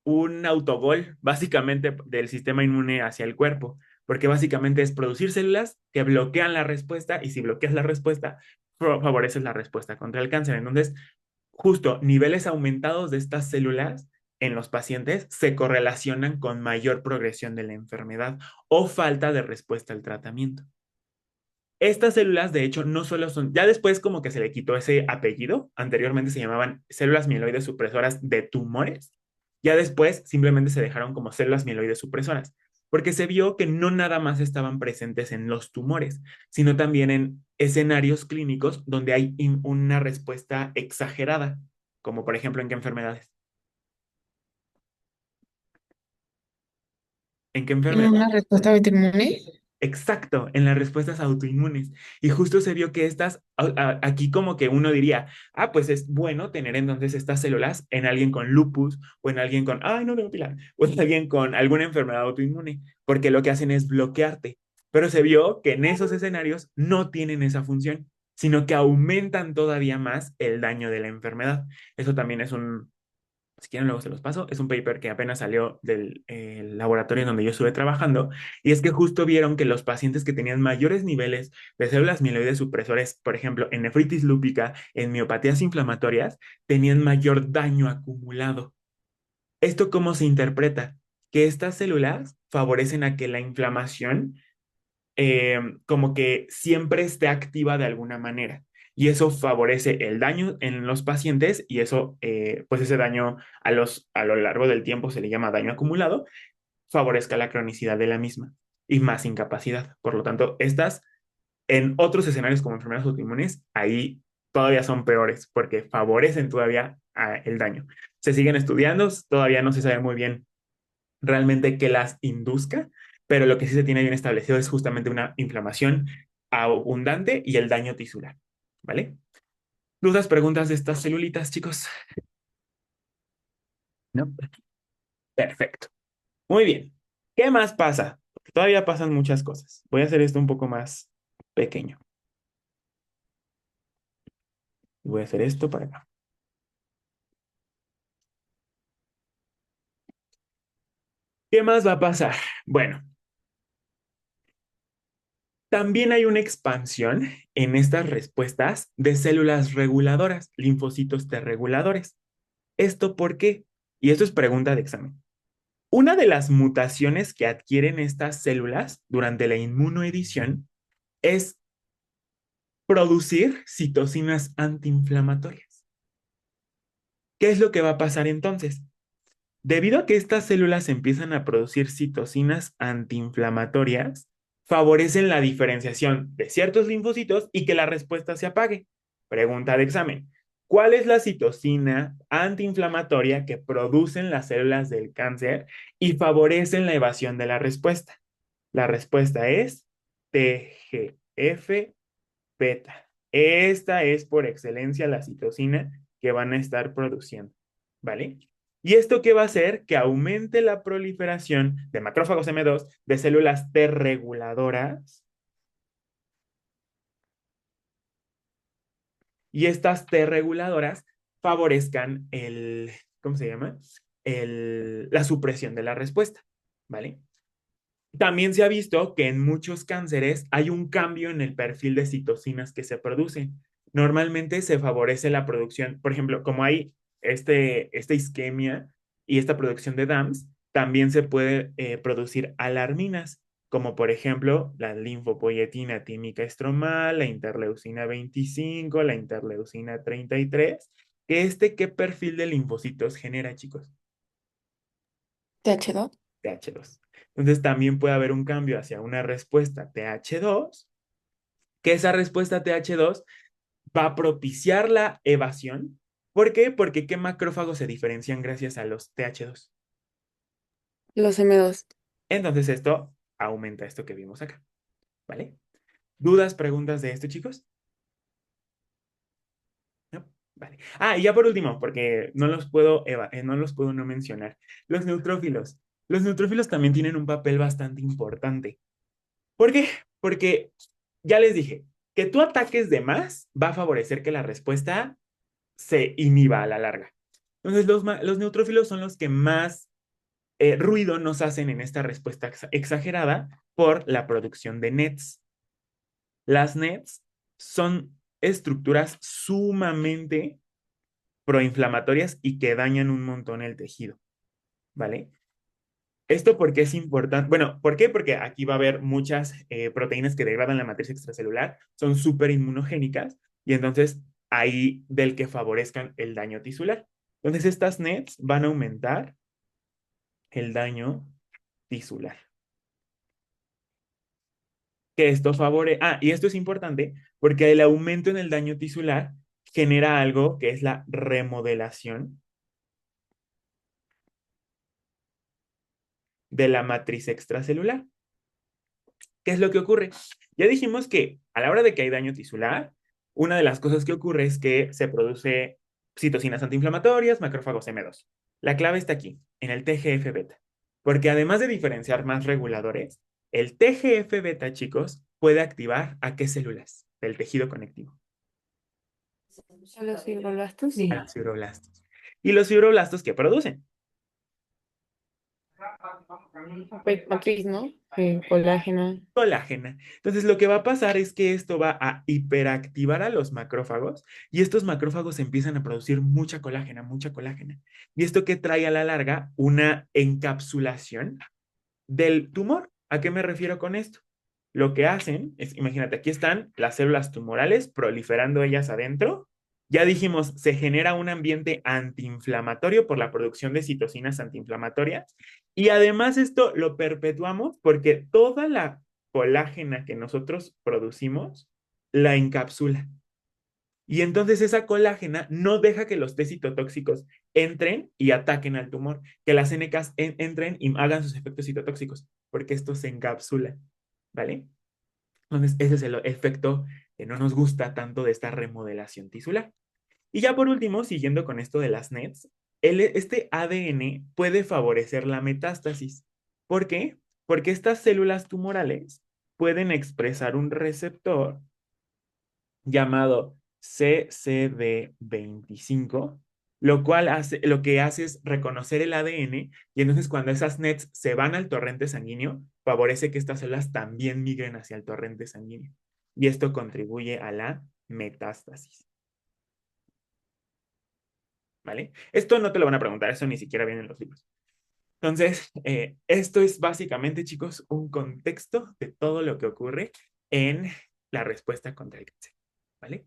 un autogol básicamente del sistema inmune hacia el cuerpo, porque básicamente es producir células que bloquean la respuesta y si bloqueas la respuesta, favoreces la respuesta contra el cáncer. Entonces, justo niveles aumentados de estas células en los pacientes se correlacionan con mayor progresión de la enfermedad o falta de respuesta al tratamiento. Estas células, de hecho, no solo son, ya después como que se le quitó ese apellido, anteriormente se llamaban células mieloides supresoras de tumores, ya después simplemente se dejaron como células mieloides supresoras, porque se vio que no nada más estaban presentes en los tumores, sino también en escenarios clínicos donde hay una respuesta exagerada, como por ejemplo en qué enfermedades. ¿En qué En enfermedad? una respuesta autoinmune. Exacto, en las respuestas autoinmunes. Y justo se vio que estas, aquí como que uno diría, ah, pues es bueno tener entonces estas células en alguien con lupus o en alguien con, ay, no tengo pilar, o en alguien con alguna enfermedad autoinmune, porque lo que hacen es bloquearte. Pero se vio que en esos escenarios no tienen esa función, sino que aumentan todavía más el daño de la enfermedad. Eso también es un, si quieren luego se los paso, es un paper que apenas salió del laboratorio en donde yo estuve trabajando, y es que justo vieron que los pacientes que tenían mayores niveles de células mieloides supresores, por ejemplo, en nefritis lúpica, en miopatías inflamatorias, tenían mayor daño acumulado. ¿Esto cómo se interpreta? Que estas células favorecen a que la inflamación como que siempre esté activa de alguna manera. Y eso favorece el daño en los pacientes y eso, pues ese daño a lo largo del tiempo se le llama daño acumulado, favorezca la cronicidad de la misma y más incapacidad. Por lo tanto, estas en otros escenarios como enfermedades autoinmunes, ahí todavía son peores porque favorecen todavía el daño. Se siguen estudiando, todavía no se sabe muy bien realmente que las induzca, pero lo que sí se tiene bien establecido es justamente una inflamación abundante y el daño tisular, ¿vale? ¿Dudas, preguntas de estas celulitas, chicos? No. Perfecto. Muy bien. ¿Qué más pasa? Porque todavía pasan muchas cosas. Voy a hacer esto un poco más pequeño. Voy a hacer esto para acá. ¿Qué más va a pasar? Bueno, también hay una expansión en estas respuestas de células reguladoras, linfocitos T reguladores. ¿Esto por qué? Y esto es pregunta de examen. Una de las mutaciones que adquieren estas células durante la inmunoedición es producir citocinas antiinflamatorias. ¿Qué es lo que va a pasar entonces? Debido a que estas células empiezan a producir citocinas antiinflamatorias, favorecen la diferenciación de ciertos linfocitos y que la respuesta se apague. Pregunta de examen. ¿Cuál es la citocina antiinflamatoria que producen las células del cáncer y favorecen la evasión de la respuesta? La respuesta es TGF beta. Esta es por excelencia la citocina que van a estar produciendo, ¿vale? ¿Y esto qué va a hacer? Que aumente la proliferación de macrófagos M2, de células T reguladoras, y estas T reguladoras favorezcan el, ¿cómo se llama? La supresión de la respuesta, ¿vale? También se ha visto que en muchos cánceres hay un cambio en el perfil de citocinas que se producen. Normalmente se favorece la producción, por ejemplo, como hay esta isquemia y esta producción de DAMS, también se puede producir alarminas, como por ejemplo la linfopoyetina tímica estromal, la interleucina 25, la interleucina 33, que ¿qué perfil de linfocitos genera, chicos? TH2. TH2. Entonces también puede haber un cambio hacia una respuesta TH2, que esa respuesta TH2 va a propiciar la evasión. ¿Por qué? Porque ¿qué macrófagos se diferencian gracias a los TH2? Los M2. Entonces esto aumenta esto que vimos acá, ¿vale? ¿Dudas, preguntas de esto, chicos? ¿No? Vale. Ah, y ya por último, porque no los puedo no mencionar. Los neutrófilos. Los neutrófilos también tienen un papel bastante importante. ¿Por qué? Porque ya les dije, que tú ataques de más va a favorecer que la respuesta se inhiba a la larga. Entonces, los neutrófilos son los que más ruido nos hacen en esta respuesta exagerada por la producción de NETs. Las NETs son estructuras sumamente proinflamatorias y que dañan un montón el tejido, ¿vale? Esto porque es importante. Bueno, ¿por qué? Porque aquí va a haber muchas proteínas que degradan la matriz extracelular, son súper inmunogénicas y entonces ahí del que favorezcan el daño tisular. Entonces estas NETs van a aumentar el daño tisular. Que esto favorece. Ah, y esto es importante porque el aumento en el daño tisular genera algo que es la remodelación de la matriz extracelular. ¿Qué es lo que ocurre? Ya dijimos que a la hora de que hay daño tisular, una de las cosas que ocurre es que se produce citocinas antiinflamatorias, macrófagos M2. La clave está aquí, en el TGF-beta, porque además de diferenciar más reguladores, el TGF-beta, chicos, puede activar ¿a qué células del tejido conectivo? A los fibroblastos. A los fibroblastos. ¿Y los fibroblastos qué producen? Pues, matriz, ¿no? Colágeno. Colágena. Entonces, lo que va a pasar es que esto va a hiperactivar a los macrófagos y estos macrófagos empiezan a producir mucha colágena, mucha colágena. Y esto que trae a la larga una encapsulación del tumor. ¿A qué me refiero con esto? Lo que hacen es, imagínate, aquí están las células tumorales proliferando ellas adentro. Ya dijimos, se genera un ambiente antiinflamatorio por la producción de citocinas antiinflamatorias y además esto lo perpetuamos porque toda la colágena que nosotros producimos la encapsula. Y entonces esa colágena no deja que los T citotóxicos entren y ataquen al tumor, que las NKs entren y hagan sus efectos citotóxicos, porque esto se encapsula, ¿vale? Entonces ese es el efecto que no nos gusta tanto de esta remodelación tisular. Y ya por último, siguiendo con esto de las NETs, este ADN puede favorecer la metástasis. ¿Por qué? Porque estas células tumorales pueden expresar un receptor llamado CCD25, lo que hace es reconocer el ADN y entonces cuando esas NETs se van al torrente sanguíneo, favorece que estas células también migren hacia el torrente sanguíneo. Y esto contribuye a la metástasis. ¿Vale? Esto no te lo van a preguntar, eso ni siquiera viene en los libros. Entonces, esto es básicamente, chicos, un contexto de todo lo que ocurre en la respuesta contra el cáncer. ¿Vale?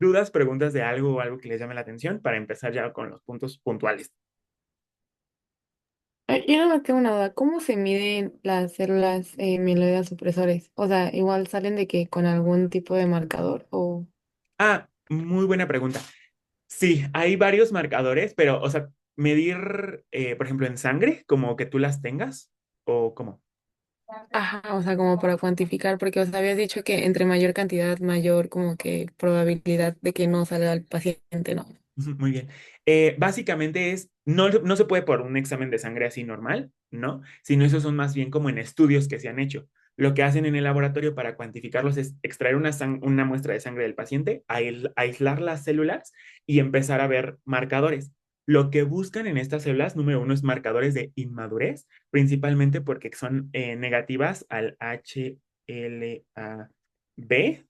¿Dudas, preguntas de algo o algo que les llame la atención para empezar ya con los puntos puntuales? Yo nada más tengo una duda. ¿Cómo se miden las células mieloides supresores? O sea, igual salen de que con algún tipo de marcador o... Ah, muy buena pregunta. Sí, hay varios marcadores, pero, o sea, medir, por ejemplo, en sangre, como que tú las tengas, o cómo. Ajá, o sea, como para cuantificar, porque os habías dicho que entre mayor cantidad, mayor como que probabilidad de que no salga el paciente, ¿no? Ujú, muy bien. Básicamente es, no se puede por un examen de sangre así normal, ¿no? Sino esos son más bien como en estudios que se han hecho. Lo que hacen en el laboratorio para cuantificarlos es extraer una muestra de sangre del paciente, aislar las células y empezar a ver marcadores. Lo que buscan en estas células, número uno, es marcadores de inmadurez, principalmente porque son negativas al HLA-B,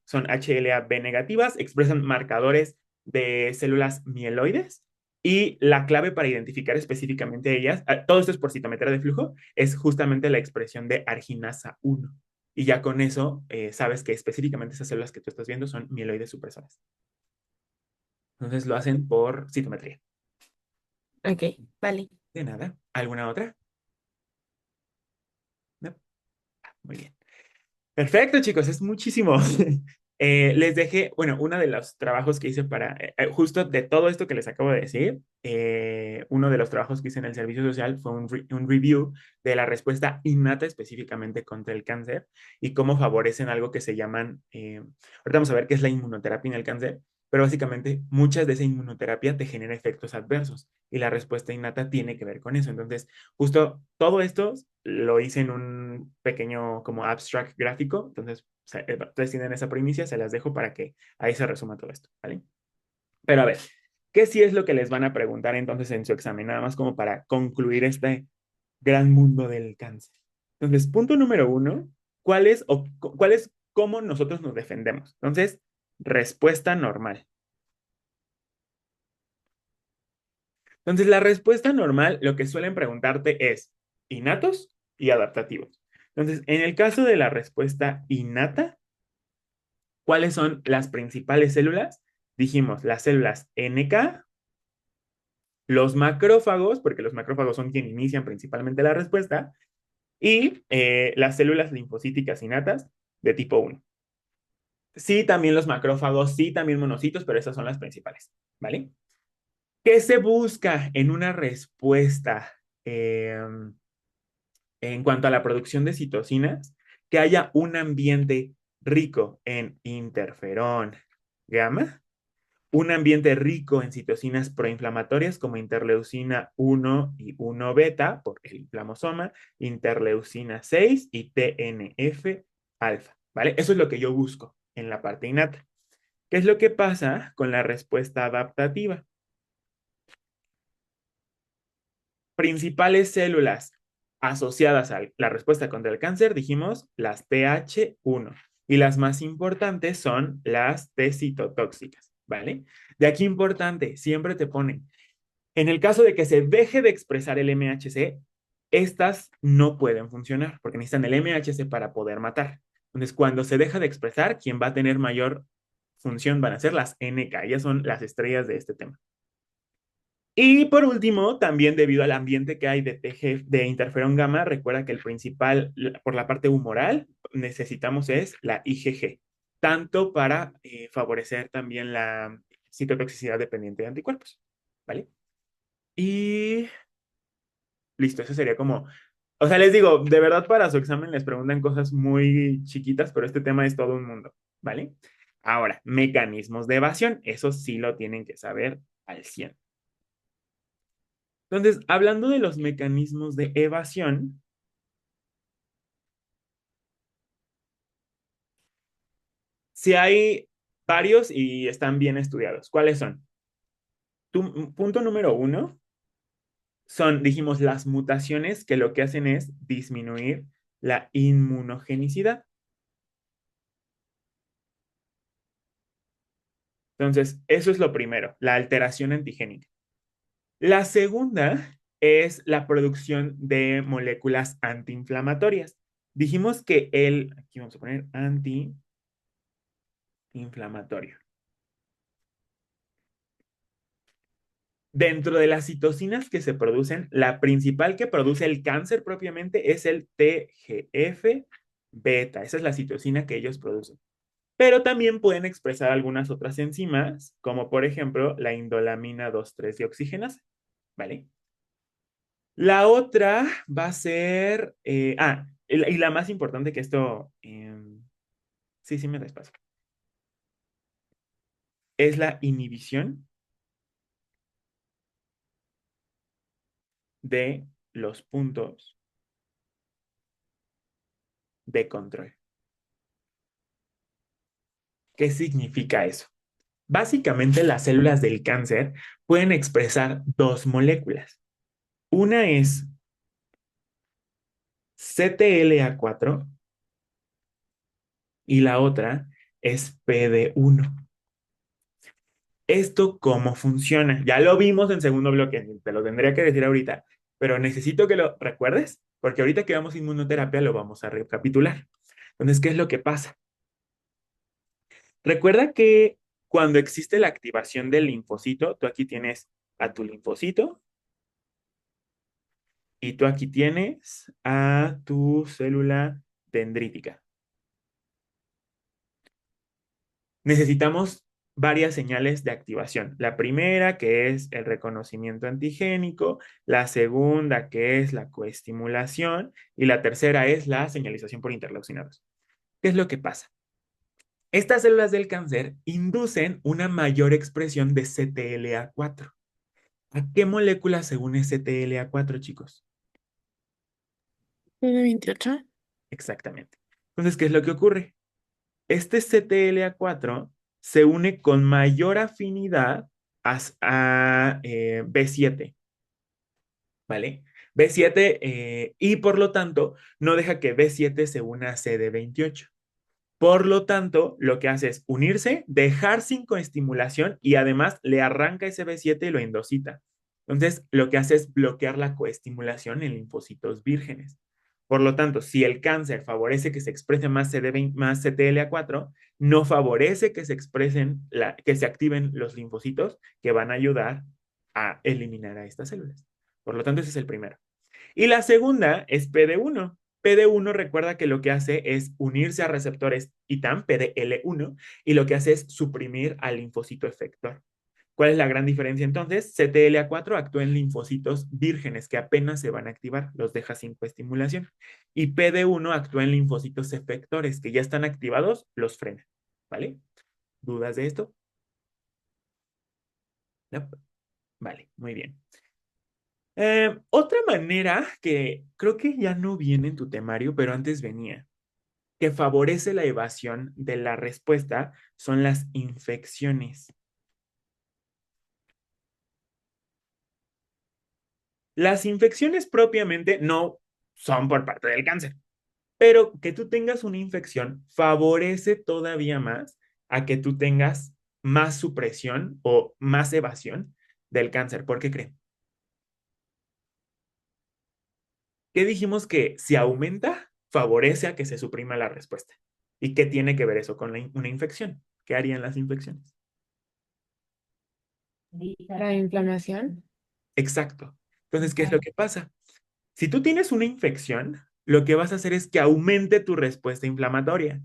son HLA-B negativas, expresan marcadores de células mieloides y la clave para identificar específicamente ellas, todo esto es por citometría de flujo, es justamente la expresión de arginasa 1. Y ya con eso sabes que específicamente esas células que tú estás viendo son mieloides supresoras. Entonces lo hacen por citometría. Ok, vale. De nada. ¿Alguna otra? No. Muy bien. Perfecto, chicos, es muchísimo. Les dejé, bueno, uno de los trabajos que hice para, justo de todo esto que les acabo de decir, uno de los trabajos que hice en el servicio social fue un review de la respuesta innata específicamente contra el cáncer y cómo favorecen algo que se llaman, ahorita vamos a ver qué es la inmunoterapia en el cáncer, pero básicamente muchas de esa inmunoterapia te genera efectos adversos y la respuesta innata tiene que ver con eso. Entonces, justo todo esto lo hice en un pequeño como abstract gráfico, entonces ustedes tienen esa primicia, se las dejo para que ahí se resuma todo esto, ¿vale? Pero a ver, ¿qué sí es lo que les van a preguntar entonces en su examen? Nada más como para concluir este gran mundo del cáncer. Entonces, punto número uno, ¿cuál es cómo nosotros nos defendemos? Entonces, respuesta normal. Entonces, la respuesta normal, lo que suelen preguntarte es innatos y adaptativos. Entonces, en el caso de la respuesta innata, ¿cuáles son las principales células? Dijimos las células NK, los macrófagos, porque los macrófagos son quienes inician principalmente la respuesta, y las células linfocíticas innatas de tipo 1. Sí, también los macrófagos, sí, también monocitos, pero esas son las principales, ¿vale? ¿Qué se busca en una respuesta en cuanto a la producción de citocinas, que haya un ambiente rico en interferón gamma, un ambiente rico en citocinas proinflamatorias como interleucina 1 y 1 beta por el inflamosoma, interleucina 6 y TNF alfa, ¿vale? Eso es lo que yo busco en la parte innata. ¿Qué es lo que pasa con la respuesta adaptativa? Principales células asociadas a la respuesta contra el cáncer, dijimos las TH1 y las más importantes son las T citotóxicas, ¿vale? De aquí importante, siempre te ponen, en el caso de que se deje de expresar el MHC, estas no pueden funcionar porque necesitan el MHC para poder matar. Entonces, cuando se deja de expresar, quien va a tener mayor función van a ser las NK, ellas son las estrellas de este tema. Y por último, también debido al ambiente que hay de, de interferón gamma, recuerda que el principal, por la parte humoral, necesitamos es la IgG, tanto para favorecer también la citotoxicidad dependiente de anticuerpos, ¿vale? Y listo, eso sería como, o sea, les digo, de verdad para su examen les preguntan cosas muy chiquitas, pero este tema es todo un mundo, ¿vale? Ahora, mecanismos de evasión, eso sí lo tienen que saber al 100. Entonces, hablando de los mecanismos de evasión, si hay varios y están bien estudiados. ¿Cuáles son? Punto número uno son, dijimos, las mutaciones que lo que hacen es disminuir la inmunogenicidad. Entonces, eso es lo primero, la alteración antigénica. La segunda es la producción de moléculas antiinflamatorias. Dijimos que aquí vamos a poner antiinflamatorio. Dentro de las citocinas que se producen, la principal que produce el cáncer propiamente es el TGF-beta. Esa es la citocina que ellos producen. Pero también pueden expresar algunas otras enzimas, como por ejemplo la indolamina 2,3 dioxigenasa, ¿vale? La otra va a ser, y la más importante que esto, sí, sí me da espacio, es la inhibición de los puntos de control. ¿Qué significa eso? Básicamente, las células del cáncer pueden expresar dos moléculas. Una es CTLA4 y la otra es PD1. ¿Esto cómo funciona? Ya lo vimos en segundo bloque, te lo tendría que decir ahorita, pero necesito que lo recuerdes, porque ahorita que vamos a inmunoterapia lo vamos a recapitular. Entonces, ¿qué es lo que pasa? Recuerda que cuando existe la activación del linfocito, tú aquí tienes a tu linfocito y tú aquí tienes a tu célula dendrítica. Necesitamos varias señales de activación. La primera, que es el reconocimiento antigénico, la segunda, que es la coestimulación, y la tercera es la señalización por interleucinados. ¿Qué es lo que pasa? Estas células del cáncer inducen una mayor expresión de CTLA4. ¿A qué molécula se une CTLA4, chicos? ¿Tiene 28? Exactamente. Entonces, ¿qué es lo que ocurre? Este CTLA4 se une con mayor afinidad a B7, ¿vale? B7 y por lo tanto no deja que B7 se una a CD28. Por lo tanto, lo que hace es unirse, dejar sin coestimulación y además le arranca ese B7 y lo endocita. Entonces, lo que hace es bloquear la coestimulación en linfocitos vírgenes. Por lo tanto, si el cáncer favorece que se exprese más, CD20, más CTLA4, no favorece que se expresen, que se activen los linfocitos que van a ayudar a eliminar a estas células. Por lo tanto, ese es el primero. Y la segunda es PD1. PD1 recuerda que lo que hace es unirse a receptores ITAM, PDL1, y lo que hace es suprimir al linfocito efector. ¿Cuál es la gran diferencia entonces? CTLA4 actúa en linfocitos vírgenes que apenas se van a activar, los deja sin coestimulación. Y PD1 actúa en linfocitos efectores que ya están activados, los frena. ¿Vale? ¿Dudas de esto? No. Vale, muy bien. Otra manera que creo que ya no viene en tu temario, pero antes venía, que favorece la evasión de la respuesta, son las infecciones. Las infecciones propiamente no son por parte del cáncer, pero que tú tengas una infección favorece todavía más a que tú tengas más supresión o más evasión del cáncer. ¿Por qué creen? ¿Qué dijimos que si aumenta, favorece a que se suprima la respuesta? ¿Y qué tiene que ver eso con una infección? ¿Qué harían las infecciones? La inflamación. Exacto. Entonces, ¿qué es lo que pasa? Si tú tienes una infección, lo que vas a hacer es que aumente tu respuesta inflamatoria.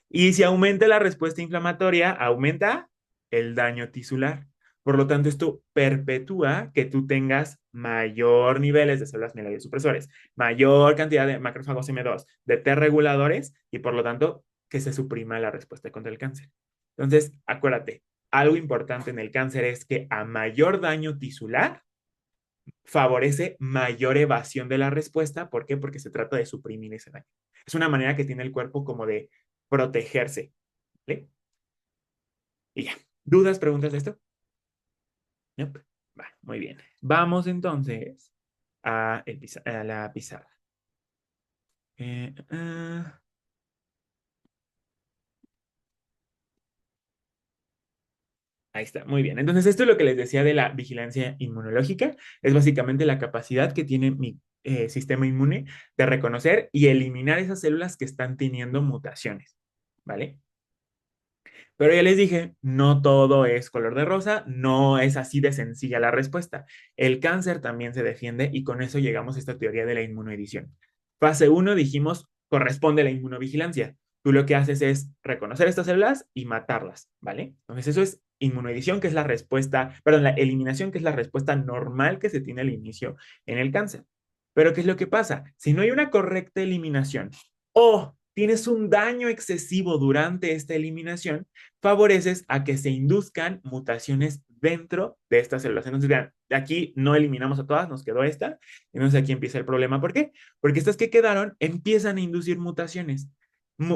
Y si aumenta la respuesta inflamatoria, aumenta el daño tisular. Por lo tanto, esto perpetúa que tú tengas mayor niveles de células mielosupresores, mayor cantidad de macrófagos M2, de T reguladores y por lo tanto que se suprima la respuesta contra el cáncer. Entonces, acuérdate, algo importante en el cáncer es que a mayor daño tisular, favorece mayor evasión de la respuesta. ¿Por qué? Porque se trata de suprimir ese daño. Es una manera que tiene el cuerpo como de protegerse. ¿Vale? Y ya. ¿Dudas, preguntas de esto? Nope. Va, muy bien. Vamos entonces a la pizarra. Eh, uh, Ahí está, muy bien. Entonces, esto es lo que les decía de la vigilancia inmunológica. Es básicamente la capacidad que tiene mi sistema inmune de reconocer y eliminar esas células que están teniendo mutaciones. ¿Vale? Pero ya les dije, no todo es color de rosa, no es así de sencilla la respuesta. El cáncer también se defiende y con eso llegamos a esta teoría de la inmunoedición. Fase uno dijimos, corresponde a la inmunovigilancia. Tú lo que haces es reconocer estas células y matarlas, ¿vale? Entonces eso es inmunoedición, que es la respuesta, perdón, la eliminación, que es la respuesta normal que se tiene al inicio en el cáncer. Pero ¿qué es lo que pasa? Si no hay una correcta eliminación o tienes un daño excesivo durante esta eliminación, favoreces a que se induzcan mutaciones dentro de estas células. Entonces, vean, aquí no eliminamos a todas, nos quedó esta. Entonces, aquí empieza el problema. ¿Por qué? Porque estas que quedaron empiezan a inducir mutaciones.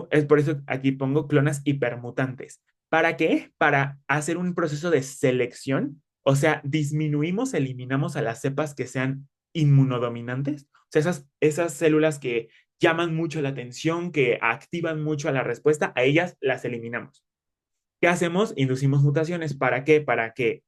Es por eso aquí pongo clonas hipermutantes. ¿Para qué? Para hacer un proceso de selección, o sea, disminuimos, eliminamos a las cepas que sean inmunodominantes, o sea, esas células que llaman mucho la atención, que activan mucho a la respuesta, a ellas las eliminamos. ¿Qué hacemos? Inducimos mutaciones. ¿Para qué? Para que,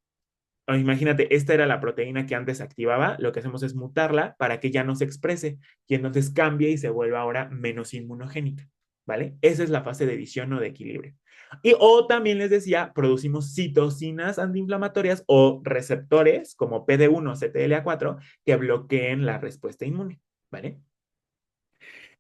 imagínate, esta era la proteína que antes activaba, lo que hacemos es mutarla para que ya no se exprese y entonces cambie y se vuelva ahora menos inmunogénica, ¿vale? Esa es la fase de edición o de equilibrio. Y o también les decía, producimos citocinas antiinflamatorias o receptores como PD1 o CTLA4 que bloqueen la respuesta inmune, ¿vale?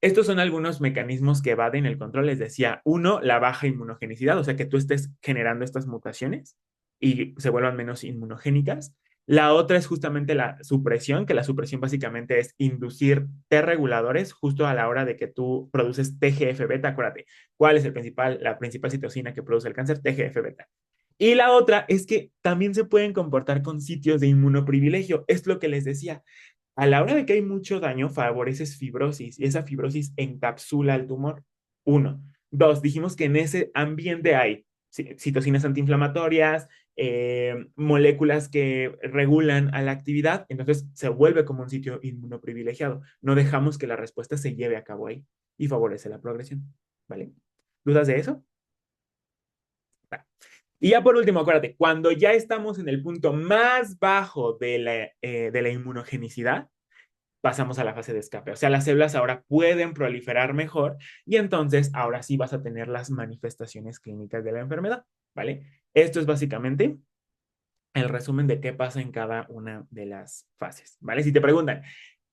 Estos son algunos mecanismos que evaden el control. Les decía, uno, la baja inmunogenicidad, o sea, que tú estés generando estas mutaciones y se vuelvan menos inmunogénicas. La otra es justamente la supresión, que la supresión básicamente es inducir T reguladores justo a la hora de que tú produces TGF-beta. Acuérdate, ¿cuál es la principal citocina que produce el cáncer? TGF-beta. Y la otra es que también se pueden comportar con sitios de inmunoprivilegio. Es lo que les decía. A la hora de que hay mucho daño, favoreces fibrosis y esa fibrosis encapsula el tumor. Uno. Dos, dijimos que en ese ambiente hay citocinas antiinflamatorias, moléculas que regulan a la actividad, entonces se vuelve como un sitio inmunoprivilegiado. No dejamos que la respuesta se lleve a cabo ahí y favorece la progresión. ¿Vale? ¿Dudas de eso? Va. Y ya por último, acuérdate, cuando ya estamos en el punto más bajo de la inmunogenicidad, pasamos a la fase de escape. O sea, las células ahora pueden proliferar mejor y entonces ahora sí vas a tener las manifestaciones clínicas de la enfermedad, ¿vale? Esto es básicamente el resumen de qué pasa en cada una de las fases, ¿vale? Si te preguntan,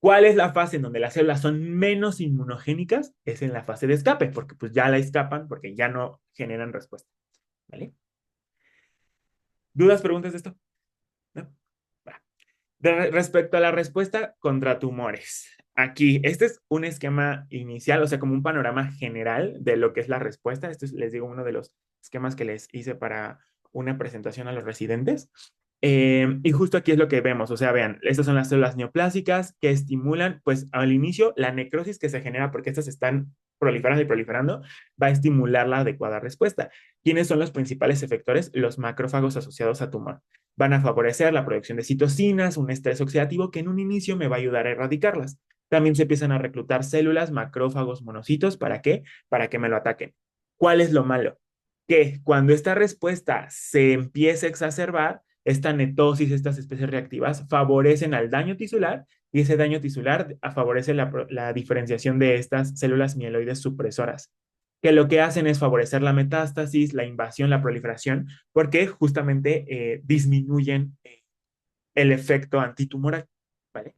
¿cuál es la fase en donde las células son menos inmunogénicas? Es en la fase de escape, porque pues ya la escapan, porque ya no generan respuesta, ¿vale? ¿Dudas, preguntas de esto? ¿No? Va. Respecto a la respuesta contra tumores, aquí, este es un esquema inicial, o sea, como un panorama general de lo que es la respuesta. Este es, les digo, uno de los esquemas que les hice para una presentación a los residentes. Y justo aquí es lo que vemos, o sea, vean, estas son las células neoplásicas que estimulan, pues al inicio, la necrosis que se genera porque estas están proliferando y proliferando, va a estimular la adecuada respuesta. ¿Quiénes son los principales efectores? Los macrófagos asociados a tumor. Van a favorecer la producción de citocinas, un estrés oxidativo que en un inicio me va a ayudar a erradicarlas. También se empiezan a reclutar células, macrófagos, monocitos. ¿Para qué? Para que me lo ataquen. ¿Cuál es lo malo? Que cuando esta respuesta se empieza a exacerbar, esta netosis, estas especies reactivas, favorecen al daño tisular y ese daño tisular favorece la diferenciación de estas células mieloides supresoras, que lo que hacen es favorecer la metástasis, la invasión, la proliferación, porque justamente disminuyen el efecto antitumoral, ¿vale?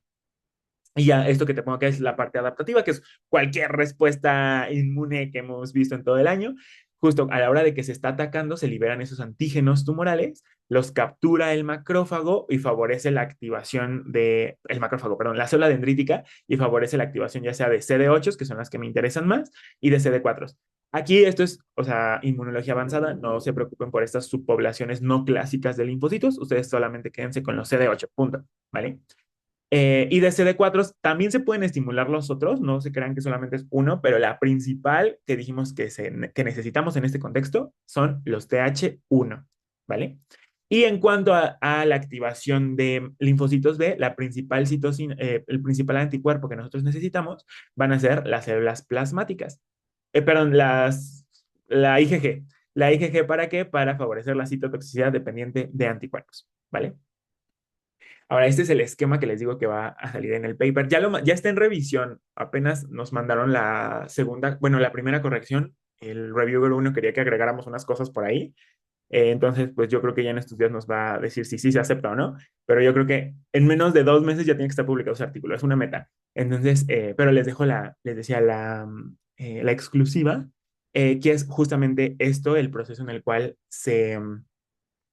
Y ya esto que te pongo acá es la parte adaptativa, que es cualquier respuesta inmune que hemos visto en todo el año. Justo a la hora de que se está atacando, se liberan esos antígenos tumorales, los captura el macrófago y favorece la activación de, el macrófago, perdón, la célula dendrítica y favorece la activación ya sea de CD8, que son las que me interesan más, y de CD4. Aquí esto es, o sea, inmunología avanzada, no se preocupen por estas subpoblaciones no clásicas de linfocitos, ustedes solamente quédense con los CD8, punto, ¿vale? Y de CD4 también se pueden estimular los otros, no se crean que solamente es uno, pero la principal que dijimos que necesitamos en este contexto son los TH1, ¿vale? Y en cuanto a la activación de linfocitos B, la principal citocina, el principal anticuerpo que nosotros necesitamos van a ser las células plasmáticas. Perdón, la IgG. ¿La IgG para qué? Para favorecer la citotoxicidad dependiente de anticuerpos, ¿vale? Ahora, este es el esquema que les digo que va a salir en el paper. Ya está en revisión. Apenas nos mandaron la segunda, bueno, la primera corrección. El reviewer uno quería que agregáramos unas cosas por ahí. Entonces, pues yo creo que ya en estos días nos va a decir si sí se acepta o no. Pero yo creo que en menos de 2 meses ya tiene que estar publicado ese artículo. Es una meta. Entonces, pero les dejo les decía, la exclusiva, que es justamente esto, el proceso en el cual se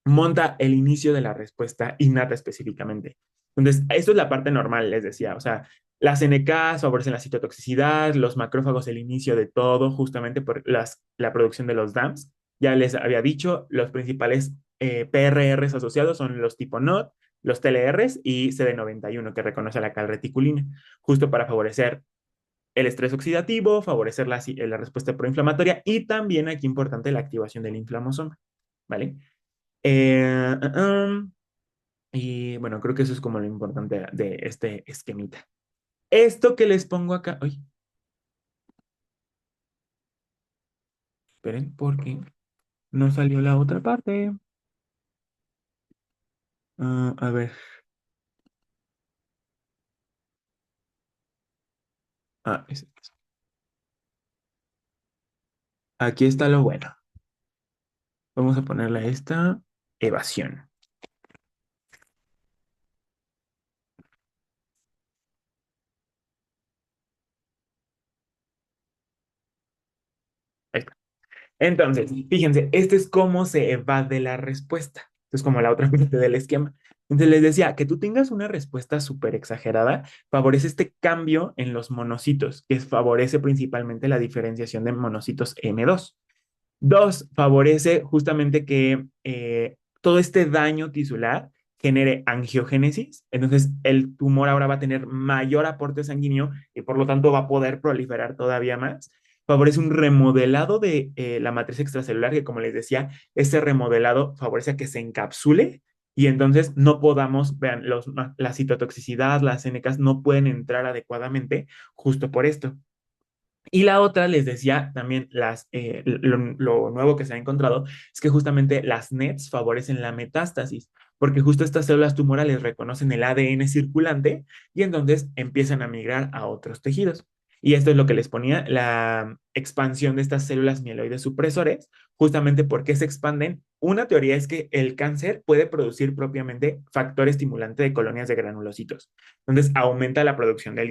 monta el inicio de la respuesta innata específicamente. Entonces, esto es la parte normal, les decía, o sea, las NKs favorecen la citotoxicidad, los macrófagos el inicio de todo, justamente por la producción de los DAMs. Ya les había dicho, los principales PRRs asociados son los tipo NOT, los TLRs y CD91, que reconoce la calreticulina, justo para favorecer el estrés oxidativo, favorecer la respuesta proinflamatoria y también, aquí importante, la activación del inflamosoma, ¿vale? Eh, uh, um, y bueno, creo que eso es como lo importante de este esquemita. Esto que les pongo acá, uy, esperen, porque no salió la otra parte. A ver, es- aquí está lo bueno. Vamos a ponerle a esta evasión. Ahí está. Entonces, fíjense, este es cómo se evade la respuesta. Esto es como la otra parte del esquema. Entonces les decía, que tú tengas una respuesta súper exagerada favorece este cambio en los monocitos, que favorece principalmente la diferenciación de monocitos M2. Dos, favorece justamente que todo este daño tisular genere angiogénesis, entonces el tumor ahora va a tener mayor aporte sanguíneo y por lo tanto va a poder proliferar todavía más. Favorece un remodelado de la matriz extracelular, que como les decía, ese remodelado favorece a que se encapsule y entonces no podamos, vean, la citotoxicidad, las NKs no pueden entrar adecuadamente justo por esto. Y la otra, les decía también, lo nuevo que se ha encontrado es que justamente las NETs favorecen la metástasis, porque justo estas células tumorales reconocen el ADN circulante y entonces empiezan a migrar a otros tejidos. Y esto es lo que les ponía la expansión de estas células mieloides supresores, justamente porque se expanden. Una teoría es que el cáncer puede producir propiamente factor estimulante de colonias de granulocitos. Entonces aumenta la producción del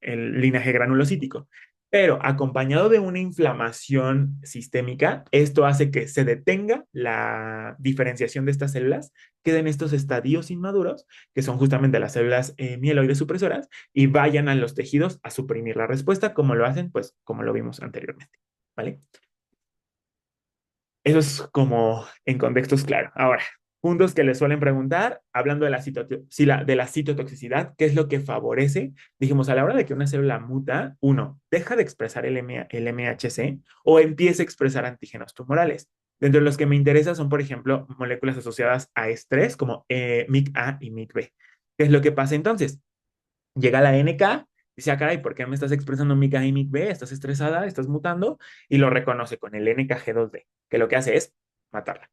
el linaje granulocítico. Pero acompañado de una inflamación sistémica, esto hace que se detenga la diferenciación de estas células, queden estos estadios inmaduros, que son justamente las células mieloides supresoras, y vayan a los tejidos a suprimir la respuesta, como lo hacen, pues, como lo vimos anteriormente, ¿vale? Eso es como en contextos claros. Ahora, puntos que le suelen preguntar, hablando de de la citotoxicidad, ¿qué es lo que favorece? Dijimos, a la hora de que una célula muta, uno, deja de expresar el MHC o empieza a expresar antígenos tumorales. Dentro de los que me interesa son, por ejemplo, moléculas asociadas a estrés como MIC-A y MIC-B. ¿Qué es lo que pasa entonces? Llega la NK, dice, ah, caray, ¿por qué me estás expresando MICA y MICB? ¿Estás estresada? ¿Estás mutando? Y lo reconoce con el NKG2D, que lo que hace es matarla.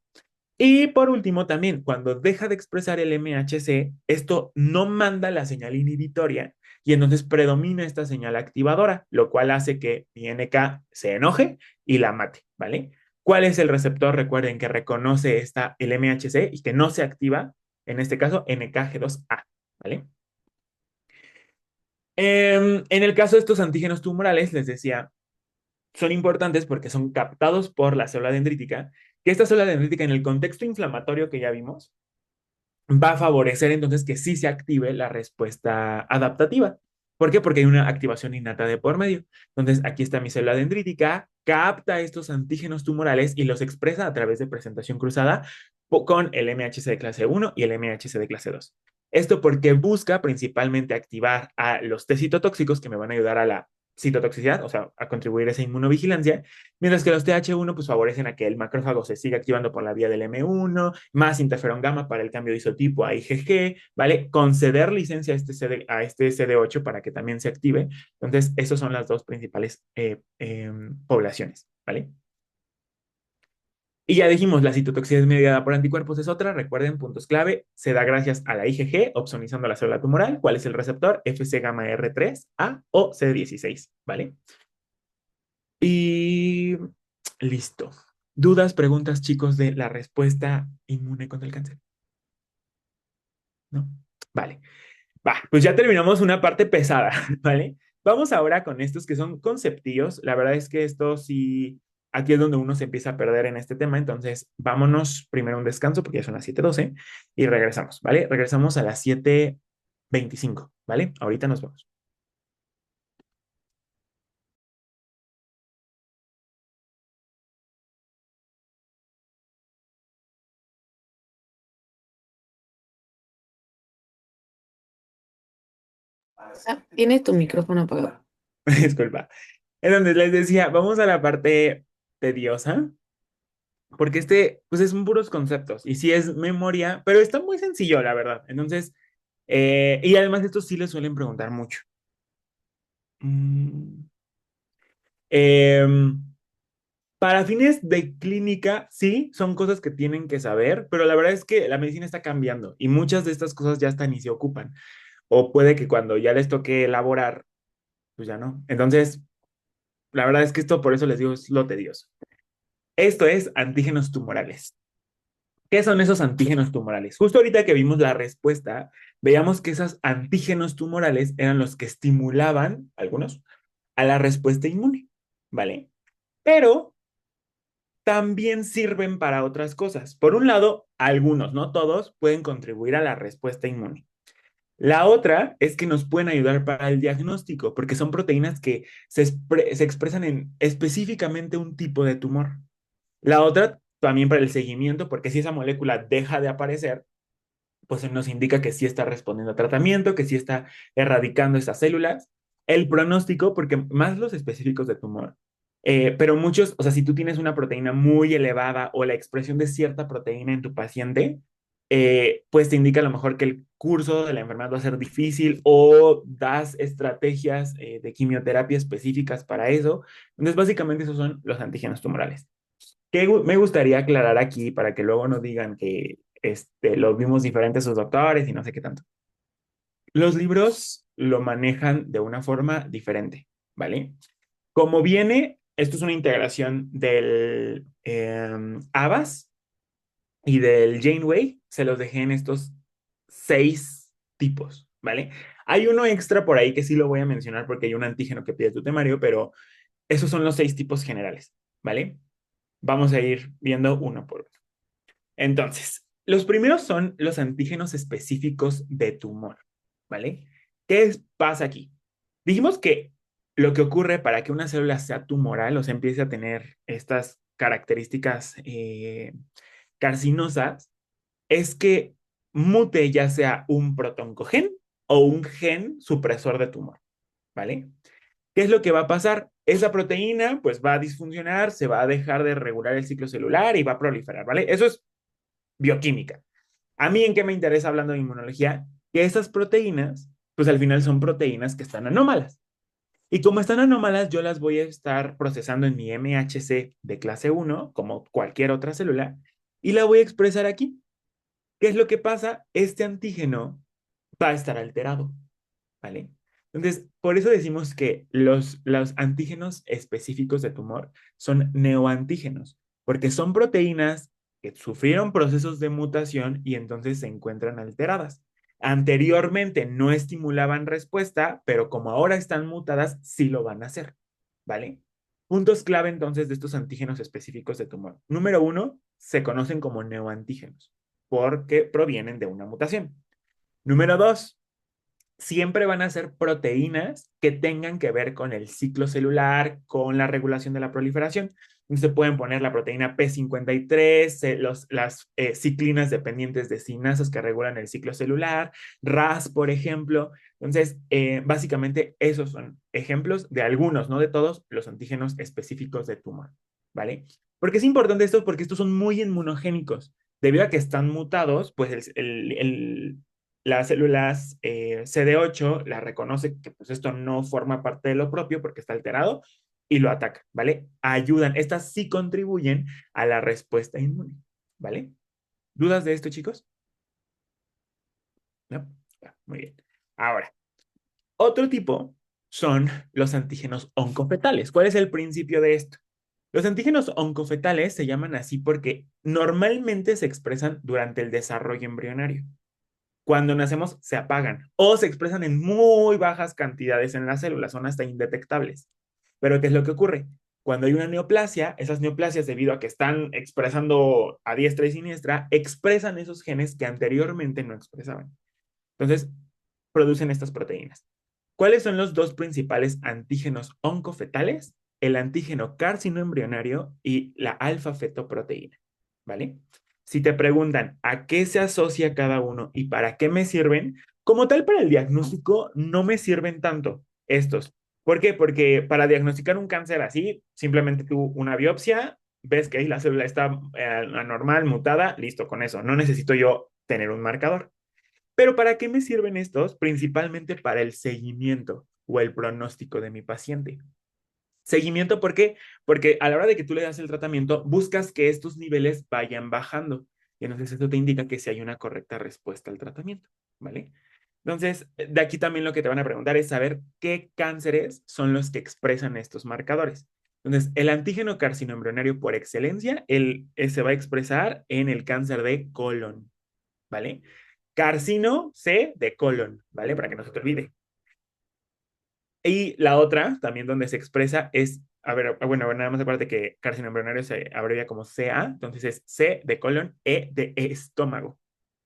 Y por último, también, cuando deja de expresar el MHC, esto no manda la señal inhibitoria y entonces predomina esta señal activadora, lo cual hace que mi NK se enoje y la mate, ¿vale? ¿Cuál es el receptor? Recuerden que reconoce el MHC y que no se activa, en este caso, NKG2A, ¿vale? En el caso de estos antígenos tumorales, les decía, son importantes porque son captados por la célula dendrítica, que esta célula dendrítica en el contexto inflamatorio que ya vimos, va a favorecer entonces que sí se active la respuesta adaptativa. ¿Por qué? Porque hay una activación innata de por medio. Entonces, aquí está mi célula dendrítica, capta estos antígenos tumorales y los expresa a través de presentación cruzada con el MHC de clase 1 y el MHC de clase 2. Esto porque busca principalmente activar a los T citotóxicos que me van a ayudar a la citotoxicidad, o sea, a contribuir a esa inmunovigilancia, mientras que los TH1 pues favorecen a que el macrófago se siga activando por la vía del M1, más interferón gamma para el cambio de isotipo a IgG, ¿vale? Conceder licencia a este CD8 para que también se active. Entonces, esas son las dos principales poblaciones, ¿vale? Y ya dijimos, la citotoxicidad mediada por anticuerpos es otra. Recuerden, puntos clave, se da gracias a la IgG, opsonizando la célula tumoral. ¿Cuál es el receptor? FC gamma R3, A o CD16, ¿vale? Y listo. ¿Dudas, preguntas, chicos, de la respuesta inmune contra el cáncer? ¿No? Vale. Va, pues ya terminamos una parte pesada, ¿vale? Vamos ahora con estos que son conceptillos. La verdad es que esto sí, aquí es donde uno se empieza a perder en este tema. Entonces, vámonos primero a un descanso porque ya son las 7:12 y regresamos, ¿vale? Regresamos a las 7:25, ¿vale? Ahorita nos vemos. Ah, tienes tu micrófono apagado. Disculpa. En donde les decía, vamos a la parte tediosa, porque pues es puros conceptos y sí es memoria, pero está muy sencillo, la verdad. Entonces, y además estos sí les suelen preguntar mucho. Mm, em, para fines de clínica, sí, son cosas que tienen que saber, pero la verdad es que la medicina está cambiando y muchas de estas cosas ya están y se ocupan. O puede que cuando ya les toque elaborar, pues ya no. Entonces, la verdad es que esto, por eso les digo, es lo tedioso. Esto es antígenos tumorales. ¿Qué son esos antígenos tumorales? Justo ahorita que vimos la respuesta, veíamos que esos antígenos tumorales eran los que estimulaban, algunos, a la respuesta inmune, ¿vale? Pero también sirven para otras cosas. Por un lado, algunos, no todos, pueden contribuir a la respuesta inmune. La otra es que nos pueden ayudar para el diagnóstico, porque son proteínas que se expresan en específicamente un tipo de tumor. La otra también para el seguimiento, porque si esa molécula deja de aparecer, pues nos indica que sí está respondiendo a tratamiento, que sí está erradicando estas células. El pronóstico, porque más los específicos de tumor, pero muchos, o sea, si tú tienes una proteína muy elevada o la expresión de cierta proteína en tu paciente, pues te indica a lo mejor que el curso de la enfermedad va a ser difícil o das estrategias de quimioterapia específicas para eso. Entonces, básicamente esos son los antígenos tumorales. ¿Qué me gustaría aclarar aquí para que luego no digan que los vimos diferentes sus doctores y no sé qué tanto? Los libros lo manejan de una forma diferente, ¿vale? Como viene, esto es una integración del ABAS y del Janeway, se los dejé en estos 6 tipos, ¿vale? Hay uno extra por ahí que sí lo voy a mencionar porque hay un antígeno que pide tu temario, pero esos son los 6 tipos generales, ¿vale? Vamos a ir viendo uno por uno. Entonces, los primeros son los antígenos específicos de tumor, ¿vale? Pasa aquí? Dijimos que lo que ocurre para que una célula sea tumoral, o sea, empiece a tener estas características carcinosas, es que mute ya sea un protoncogen o un gen supresor de tumor, ¿vale? ¿Qué es lo que va a pasar? Esa proteína pues va a disfuncionar, se va a dejar de regular el ciclo celular y va a proliferar, ¿vale? Eso es bioquímica. A mí en qué me interesa hablando de inmunología, que esas proteínas, pues al final son proteínas que están anómalas. Y como están anómalas, yo las voy a estar procesando en mi MHC de clase 1, como cualquier otra célula, y la voy a expresar aquí. ¿Qué es lo que pasa? Este antígeno va a estar alterado, ¿vale? Entonces, por eso decimos que los antígenos específicos de tumor son neoantígenos, porque son proteínas que sufrieron procesos de mutación y entonces se encuentran alteradas. Anteriormente no estimulaban respuesta, pero como ahora están mutadas, sí lo van a hacer, ¿vale? Puntos clave entonces de estos antígenos específicos de tumor. Número uno, se conocen como neoantígenos porque provienen de una mutación. Número dos, siempre van a ser proteínas que tengan que ver con el ciclo celular, con la regulación de la proliferación. Entonces se pueden poner la proteína P53, las ciclinas dependientes de sinasas que regulan el ciclo celular, RAS, por ejemplo. Entonces, básicamente esos son ejemplos de algunos, no de todos, los antígenos específicos de tumor, ¿vale? ¿Por qué es importante esto? Porque estos son muy inmunogénicos. Debido a que están mutados, pues las células CD8 la reconoce que pues esto no forma parte de lo propio porque está alterado y lo ataca, ¿vale? Ayudan, estas sí contribuyen a la respuesta inmune, ¿vale? ¿Dudas de esto, chicos? ¿No? Muy bien. Ahora, otro tipo son los antígenos oncofetales. ¿Cuál es el principio de esto? Los antígenos oncofetales se llaman así porque normalmente se expresan durante el desarrollo embrionario. Cuando nacemos se apagan o se expresan en muy bajas cantidades en las células, son hasta indetectables. Pero ¿qué es lo que ocurre? Cuando hay una neoplasia, esas neoplasias, debido a que están expresando a diestra y siniestra, expresan esos genes que anteriormente no expresaban. Entonces, producen estas proteínas. ¿Cuáles son los dos principales antígenos oncofetales? El antígeno carcinoembrionario y la alfa-fetoproteína, ¿vale? Si te preguntan a qué se asocia cada uno y para qué me sirven, como tal para el diagnóstico no me sirven tanto estos. ¿Por qué? Porque para diagnosticar un cáncer así, simplemente tú una biopsia, ves que ahí la célula está anormal, mutada, listo con eso. No necesito yo tener un marcador. Pero ¿para qué me sirven estos? Principalmente para el seguimiento o el pronóstico de mi paciente. Seguimiento, ¿por qué? Porque a la hora de que tú le das el tratamiento, buscas que estos niveles vayan bajando. Y entonces eso te indica que si hay una correcta respuesta al tratamiento, ¿vale? Entonces, de aquí también lo que te van a preguntar es saber qué cánceres son los que expresan estos marcadores. Entonces, el antígeno carcinoembrionario por excelencia, se va a expresar en el cáncer de colon, ¿vale? Carcino C de colon, ¿vale? Para que no se te olvide. Y la otra, también donde se expresa, es, a ver, bueno, nada más acuérdate que carcino embrionario se abrevia como CA, entonces es C de colon, E de estómago,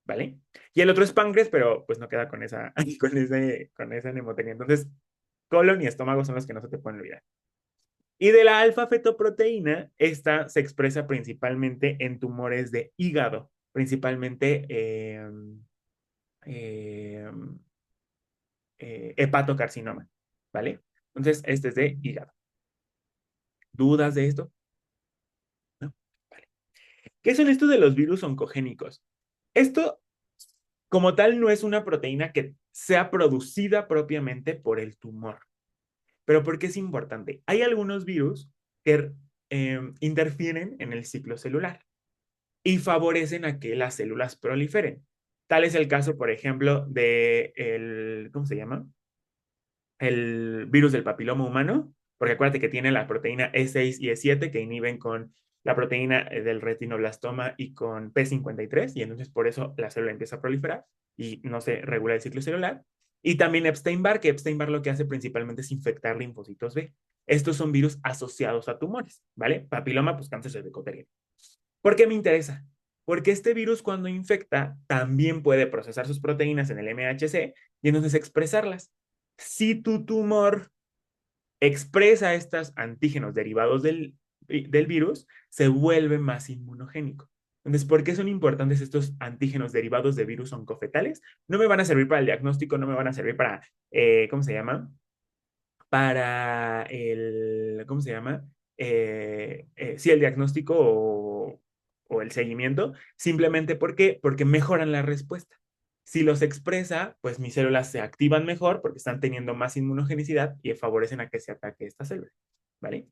¿vale? Y el otro es páncreas, pero pues no queda con esa, con esa mnemotecnia. Entonces, colon y estómago son los que no se te pueden olvidar. Y de la alfa-fetoproteína, esta se expresa principalmente en tumores de hígado, principalmente eh, hepatocarcinoma, ¿vale? Entonces, este es de hígado. ¿Dudas de esto? ¿No? Vale. ¿Qué son estos de los virus oncogénicos? Esto, como tal, no es una proteína que sea producida propiamente por el tumor. ¿Pero por qué es importante? Hay algunos virus que interfieren en el ciclo celular y favorecen a que las células proliferen. Tal es el caso, por ejemplo, de ¿cómo se llama? El virus del papiloma humano, porque acuérdate que tiene la proteína E6 y E7 que inhiben con la proteína del retinoblastoma y con P53, y entonces por eso la célula empieza a proliferar y no se regula el ciclo celular. Y también Epstein-Barr, que Epstein-Barr lo que hace principalmente es infectar linfocitos B. Estos son virus asociados a tumores, ¿vale? Papiloma, pues cáncer cervicouterino. ¿Por qué me interesa? Porque este virus cuando infecta también puede procesar sus proteínas en el MHC y entonces expresarlas. Si tu tumor expresa estos antígenos derivados del virus, se vuelve más inmunogénico. Entonces, ¿por qué son importantes estos antígenos derivados de virus oncofetales? No me van a servir para el diagnóstico, no me van a servir para, ¿cómo se llama? Para el, ¿cómo se llama? Sí, el diagnóstico o el seguimiento, simplemente porque mejoran la respuesta. Si los expresa, pues mis células se activan mejor porque están teniendo más inmunogenicidad y favorecen a que se ataque esta célula, ¿vale?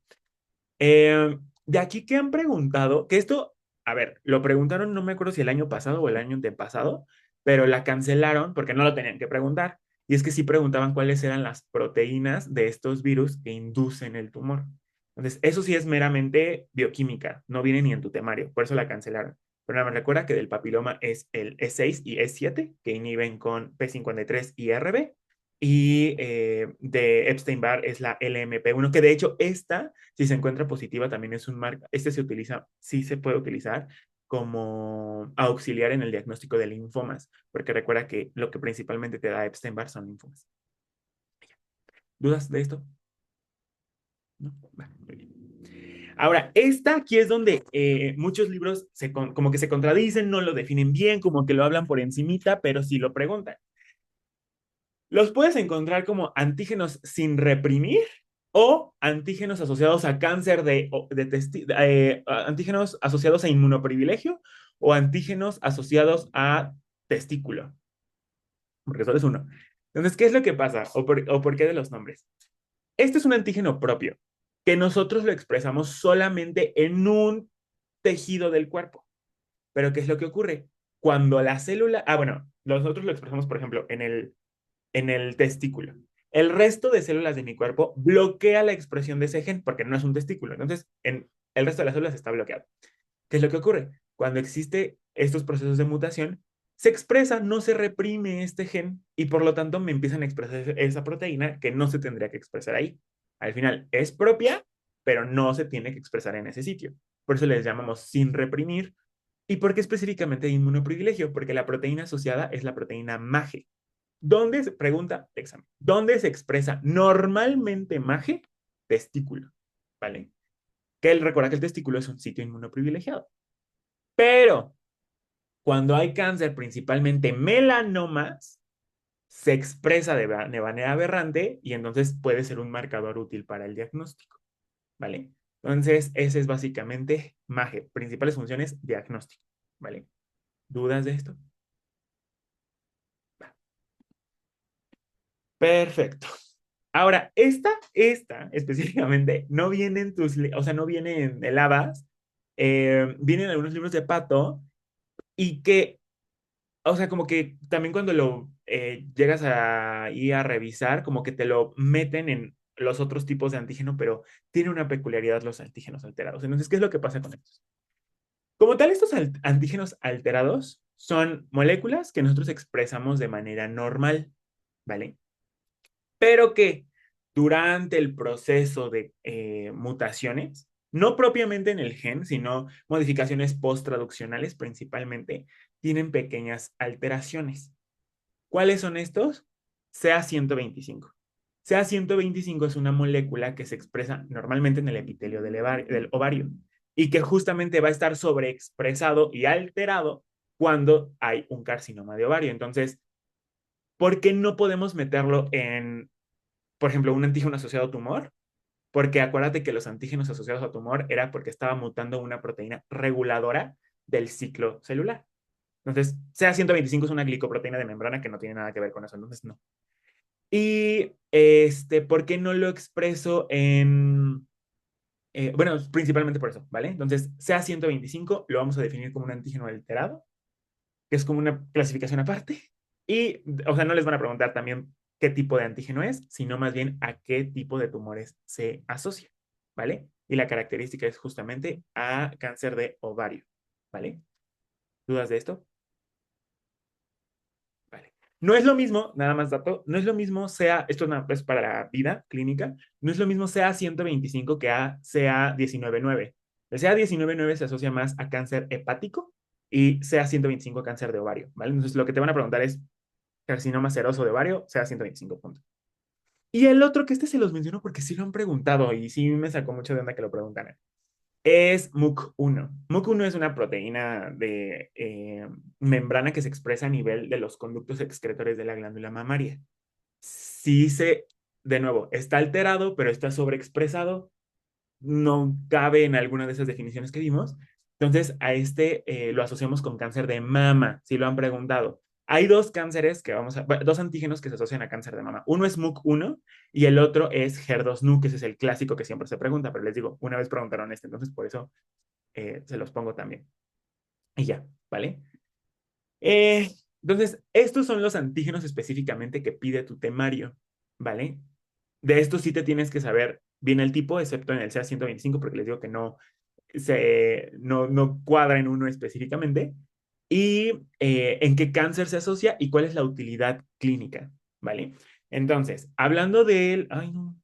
De aquí que han preguntado, que esto, a ver, lo preguntaron, no me acuerdo si el año pasado o el año antepasado, pero la cancelaron porque no lo tenían que preguntar. Y es que sí preguntaban cuáles eran las proteínas de estos virus que inducen el tumor. Entonces, eso sí es meramente bioquímica, no viene ni en tu temario, por eso la cancelaron. Pero nada más recuerda que del papiloma es el E6 y E7, que inhiben con P53 y RB, y de Epstein-Barr es la LMP1, que de hecho esta, si se encuentra positiva, también es un marco, este se utiliza, sí se puede utilizar como auxiliar en el diagnóstico de linfomas, porque recuerda que lo que principalmente te da Epstein-Barr son linfomas. ¿Dudas de esto? ¿No? Vale, muy bien. Ahora, esta aquí es donde muchos libros como que se contradicen, no lo definen bien, como que lo hablan por encimita, pero sí lo preguntan. Los puedes encontrar como antígenos sin reprimir o antígenos asociados a cáncer antígenos asociados a inmunoprivilegio o antígenos asociados a testículo, porque solo es uno. Entonces, ¿qué es lo que pasa? ¿O por qué de los nombres? Este es un antígeno propio, que nosotros lo expresamos solamente en un tejido del cuerpo. Pero ¿qué es lo que ocurre? Cuando la célula, bueno, nosotros lo expresamos, por ejemplo, en el testículo. El resto de células de mi cuerpo bloquea la expresión de ese gen porque no es un testículo. Entonces, en el resto de las células está bloqueado. ¿Qué es lo que ocurre? Cuando existe estos procesos de mutación, se expresa, no se reprime este gen y por lo tanto me empiezan a expresar esa proteína que no se tendría que expresar ahí. Al final es propia, pero no se tiene que expresar en ese sitio. Por eso les llamamos sin reprimir. ¿Y por qué específicamente inmunoprivilegio? Porque la proteína asociada es la proteína MAGE. ¿Dónde se pregunta examen? ¿Dónde se expresa normalmente MAGE? Testículo, ¿vale? Que él recuerda que el testículo es un sitio inmunoprivilegiado. Pero cuando hay cáncer, principalmente melanomas, se expresa de manera aberrante y entonces puede ser un marcador útil para el diagnóstico, ¿vale? Entonces, ese es básicamente MAGE, principales funciones, diagnóstico, ¿vale? ¿Dudas de esto? Perfecto. Ahora, esta específicamente no viene en o sea, no viene en el ABAS, viene en algunos libros de Pato y que, o sea, como que también cuando lo llegas a revisar, como que te lo meten en los otros tipos de antígeno, pero tiene una peculiaridad los antígenos alterados. Entonces, ¿qué es lo que pasa con estos? Como tal, estos antígenos alterados son moléculas que nosotros expresamos de manera normal, ¿vale? Pero que durante el proceso de mutaciones, no propiamente en el gen, sino modificaciones post-traduccionales principalmente, tienen pequeñas alteraciones. ¿Cuáles son estos? CA125. CA125 es una molécula que se expresa normalmente en el epitelio del ovario y que justamente va a estar sobreexpresado y alterado cuando hay un carcinoma de ovario. Entonces, ¿por qué no podemos meterlo en, por ejemplo, un antígeno asociado a tumor? Porque acuérdate que los antígenos asociados a tumor era porque estaba mutando una proteína reguladora del ciclo celular. Entonces, CA125 es una glicoproteína de membrana que no tiene nada que ver con eso, entonces no. Y ¿por qué no lo expreso en... bueno, principalmente por eso, ¿vale? Entonces, CA125 lo vamos a definir como un antígeno alterado, que es como una clasificación aparte. Y, o sea, no les van a preguntar también qué tipo de antígeno es, sino más bien a qué tipo de tumores se asocia, ¿vale? Y la característica es justamente a cáncer de ovario, ¿vale? ¿Dudas de esto? Vale. No es lo mismo, nada más dato, no es lo mismo sea, esto es para la vida clínica, no es lo mismo sea 125 que a sea 19,9. El sea 19,9 se asocia más a cáncer hepático y sea 125 a cáncer de ovario, ¿vale? Entonces lo que te van a preguntar es carcinoma seroso de ovario, sea 125 puntos. Y el otro, que este se los menciono porque sí lo han preguntado y sí me sacó mucho de onda que lo preguntan, es MUC1. MUC1 es una proteína de membrana que se expresa a nivel de los conductos excretores de la glándula mamaria. Sí se, de nuevo, está alterado, pero está sobreexpresado, no cabe en alguna de esas definiciones que dimos. Entonces, a este lo asociamos con cáncer de mama, si lo han preguntado. Hay dos cánceres que vamos a, bueno, dos antígenos que se asocian a cáncer de mama. Uno es MUC1 y el otro es HER2/neu, que ese es el clásico que siempre se pregunta, pero les digo, una vez preguntaron este, entonces por eso se los pongo también. Y ya, ¿vale? Eh, entonces, estos son los antígenos específicamente que pide tu temario, ¿vale? De estos sí te tienes que saber bien el tipo, excepto en el CA125, porque les digo que no cuadra en uno específicamente. Y en qué cáncer se asocia y cuál es la utilidad clínica, ¿vale? Entonces, hablando del... Ay, no,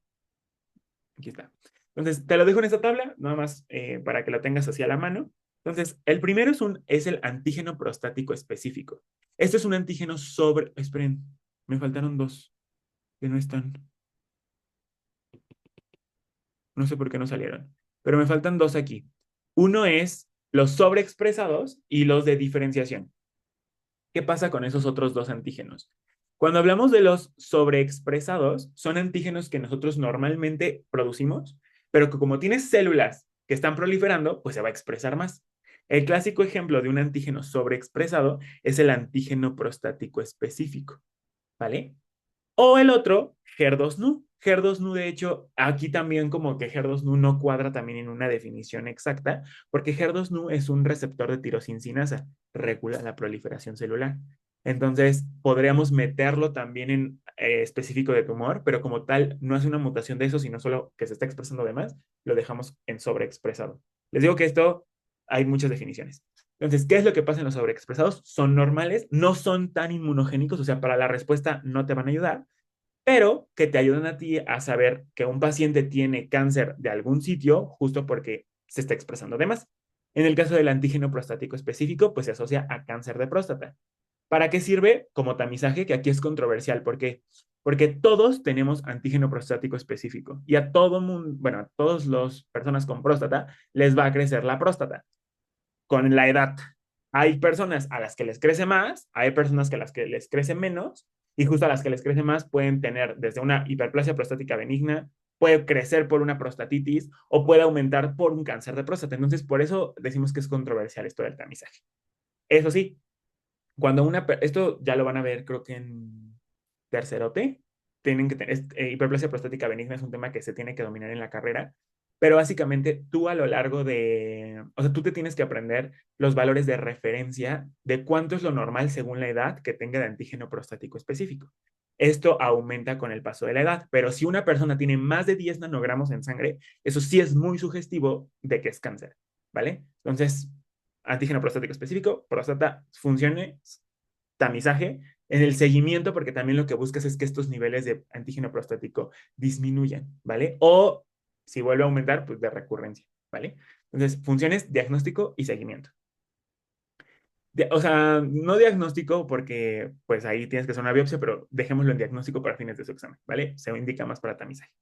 aquí está. Entonces, te lo dejo en esta tabla, nada más para que lo tengas así a la mano. Entonces, el primero es el antígeno prostático específico. Esto es un antígeno sobre... Esperen, me faltaron dos que no están. No sé por qué no salieron, pero me faltan dos aquí. Uno es los sobreexpresados y los de diferenciación. ¿Qué pasa con esos otros dos antígenos? Cuando hablamos de los sobreexpresados, son antígenos que nosotros normalmente producimos, pero que como tienes células que están proliferando, pues se va a expresar más. El clásico ejemplo de un antígeno sobreexpresado es el antígeno prostático específico, ¿vale? O el otro, HER2/neu. HER2/neu, de hecho, aquí también como que HER2/neu no cuadra también en una definición exacta, porque HER2/neu es un receptor de tirosincinasa, regula la proliferación celular. Entonces, podríamos meterlo también en específico de tumor, pero como tal, no es una mutación de eso, sino solo que se está expresando de más, lo dejamos en sobreexpresado. Les digo que esto hay muchas definiciones. Entonces, ¿qué es lo que pasa en los sobreexpresados? Son normales, no son tan inmunogénicos, o sea, para la respuesta no te van a ayudar, pero que te ayudan a ti a saber que un paciente tiene cáncer de algún sitio justo porque se está expresando de más. En el caso del antígeno prostático específico, pues se asocia a cáncer de próstata. ¿Para qué sirve? Como tamizaje, que aquí es controversial. ¿Por qué? Porque todos tenemos antígeno prostático específico y a todo mundo, bueno, a todas las personas con próstata les va a crecer la próstata con la edad. Hay personas a las que les crece más, hay personas que a las que les crece menos, y justo a las que les crece más pueden tener desde una hiperplasia prostática benigna, puede crecer por una prostatitis o puede aumentar por un cáncer de próstata. Entonces, por eso decimos que es controversial esto del tamizaje. Eso sí, cuando esto ya lo van a ver, creo que en tercerote, tienen que tener, hiperplasia prostática benigna es un tema que se tiene que dominar en la carrera, pero básicamente tú a lo largo de, o sea, tú te tienes que aprender los valores de referencia de cuánto es lo normal según la edad que tenga de antígeno prostático específico. Esto aumenta con el paso de la edad, pero si una persona tiene más de 10 nanogramos en sangre, eso sí es muy sugestivo de que es cáncer, ¿vale? Entonces, antígeno prostático específico, próstata, funciones, tamizaje, en el seguimiento, porque también lo que buscas es que estos niveles de antígeno prostático disminuyan, ¿vale? O si vuelve a aumentar, pues de recurrencia, ¿vale? Entonces, funciones, diagnóstico y seguimiento. O sea, no diagnóstico porque pues ahí tienes que hacer una biopsia, pero dejémoslo en diagnóstico para fines de su examen, ¿vale? Se indica más para tamizaje.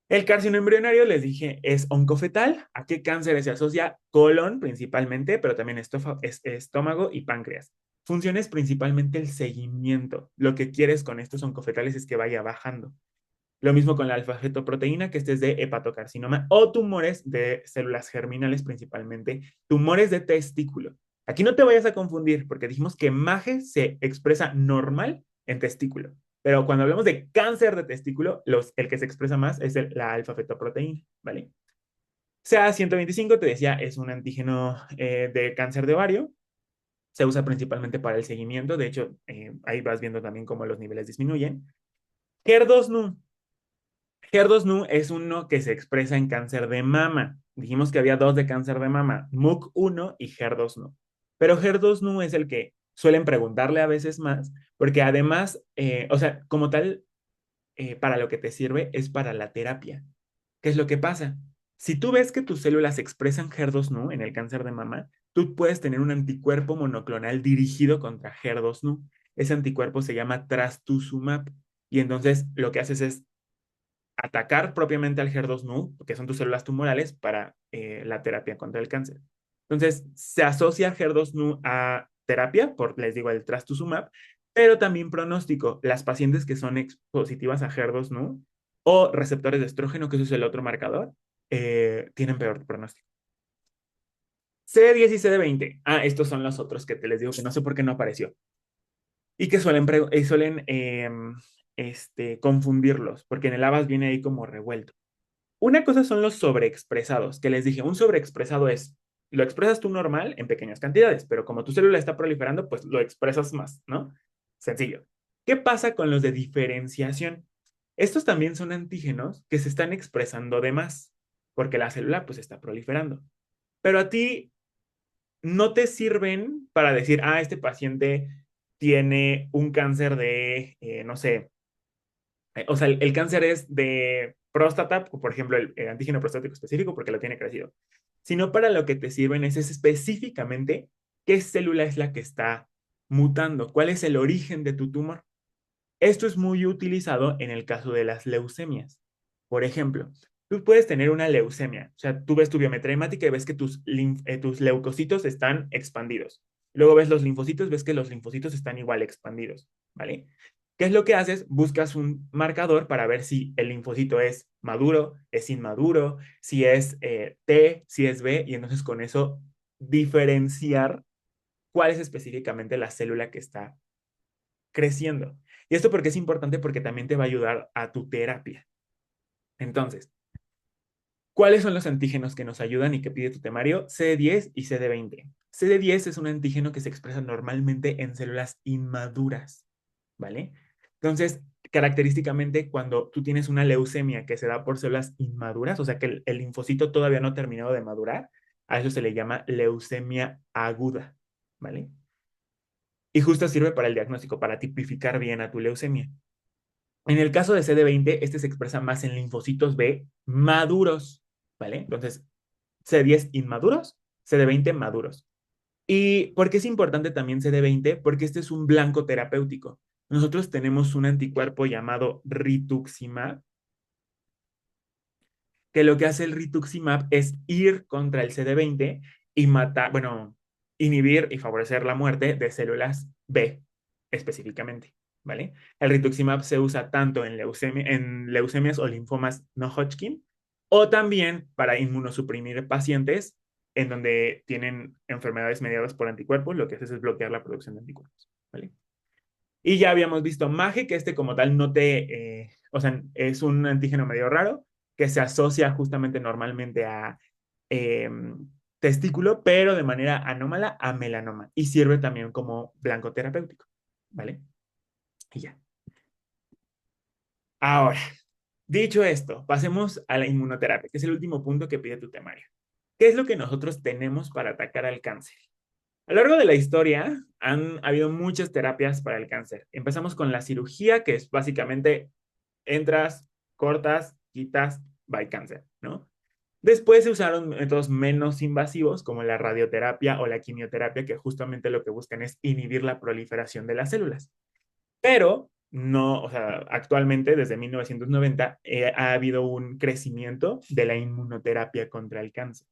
El carcinoma embrionario, les dije, es oncofetal. ¿A qué cánceres se asocia? Colon principalmente, pero también estómago y páncreas. Funciones principalmente el seguimiento. Lo que quieres con estos oncofetales es que vaya bajando. Lo mismo con la alfa-fetoproteína, que este es de hepatocarcinoma o tumores de células germinales principalmente, tumores de testículo. Aquí no te vayas a confundir, porque dijimos que MAGE se expresa normal en testículo. Pero cuando hablamos de cáncer de testículo, el que se expresa más es la alfa-fetoproteína, ¿vale? CA125, te decía, es un antígeno de cáncer de ovario. Se usa principalmente para el seguimiento. De hecho, ahí vas viendo también cómo los niveles disminuyen. HER2/neu. HER2/neu es uno que se expresa en cáncer de mama. Dijimos que había dos de cáncer de mama, MUC1 y HER2/neu. Pero HER2/neu es el que suelen preguntarle a veces más, porque además, o sea, como tal, para lo que te sirve es para la terapia. ¿Qué es lo que pasa? Si tú ves que tus células expresan HER2/neu en el cáncer de mama, tú puedes tener un anticuerpo monoclonal dirigido contra HER2/neu. Ese anticuerpo se llama trastuzumab y entonces lo que haces es atacar propiamente al HER2/neu, que son tus células tumorales, para la terapia contra el cáncer. Entonces, se asocia HER2/neu a terapia, por, les digo, el trastuzumab, pero también pronóstico. Las pacientes que son positivas a HER2/neu o receptores de estrógeno, que eso es el otro marcador, tienen peor pronóstico. CD10 y CD20. Ah, estos son los otros que te les digo que no sé por qué no apareció. Y que suelen confundirlos, porque en el ABAS viene ahí como revuelto. Una cosa son los sobreexpresados, que les dije, un sobreexpresado es, lo expresas tú normal en pequeñas cantidades, pero como tu célula está proliferando, pues lo expresas más, ¿no? Sencillo. ¿Qué pasa con los de diferenciación? Estos también son antígenos que se están expresando de más, porque la célula pues está proliferando. Pero a ti no te sirven para decir, ah, este paciente tiene un cáncer de, no sé, o sea, el cáncer es de próstata, por ejemplo, el antígeno prostático específico, porque lo tiene crecido, sino para lo que te sirven es específicamente qué célula es la que está mutando, cuál es el origen de tu tumor. Esto es muy utilizado en el caso de las leucemias. Por ejemplo, tú puedes tener una leucemia, o sea, tú ves tu biometría hemática y ves que tus leucocitos están expandidos. Luego ves los linfocitos, ves que los linfocitos están igual expandidos, ¿vale? ¿Qué es lo que haces? Buscas un marcador para ver si el linfocito es maduro, es inmaduro, si es T, si es B, y entonces con eso diferenciar cuál es específicamente la célula que está creciendo. Y esto porque es importante porque también te va a ayudar a tu terapia. Entonces, ¿cuáles son los antígenos que nos ayudan y que pide tu temario? CD10 y CD20. CD10 es un antígeno que se expresa normalmente en células inmaduras, ¿vale? Entonces, característicamente, cuando tú tienes una leucemia que se da por células inmaduras, o sea que el linfocito todavía no ha terminado de madurar, a eso se le llama leucemia aguda, ¿vale? Y justo sirve para el diagnóstico, para tipificar bien a tu leucemia. En el caso de CD20, este se expresa más en linfocitos B maduros, ¿vale? Entonces, CD10 inmaduros, CD20 maduros. ¿Y por qué es importante también CD20? Porque este es un blanco terapéutico. Nosotros tenemos un anticuerpo llamado rituximab, que lo que hace el rituximab es ir contra el CD20 y matar, bueno, inhibir y favorecer la muerte de células B específicamente, ¿vale? El rituximab se usa tanto en leucemias o linfomas no Hodgkin o también para inmunosuprimir pacientes en donde tienen enfermedades mediadas por anticuerpos, lo que hace es bloquear la producción de anticuerpos, ¿vale? Y ya habíamos visto MAGE, que este como tal no o sea, es un antígeno medio raro, que se asocia justamente normalmente a eh, testículo, pero de manera anómala a melanoma. Y sirve también como blanco terapéutico, ¿vale? Y ya. Ahora, dicho esto, pasemos a la inmunoterapia, que es el último punto que pide tu temario. ¿Qué es lo que nosotros tenemos para atacar al cáncer? A lo largo de la historia han habido muchas terapias para el cáncer. Empezamos con la cirugía, que es básicamente entras, cortas, quitas, bye cáncer, ¿no? Después se usaron métodos menos invasivos como la radioterapia o la quimioterapia, que justamente lo que buscan es inhibir la proliferación de las células. Pero no, o sea, actualmente desde 1990 ha habido un crecimiento de la inmunoterapia contra el cáncer.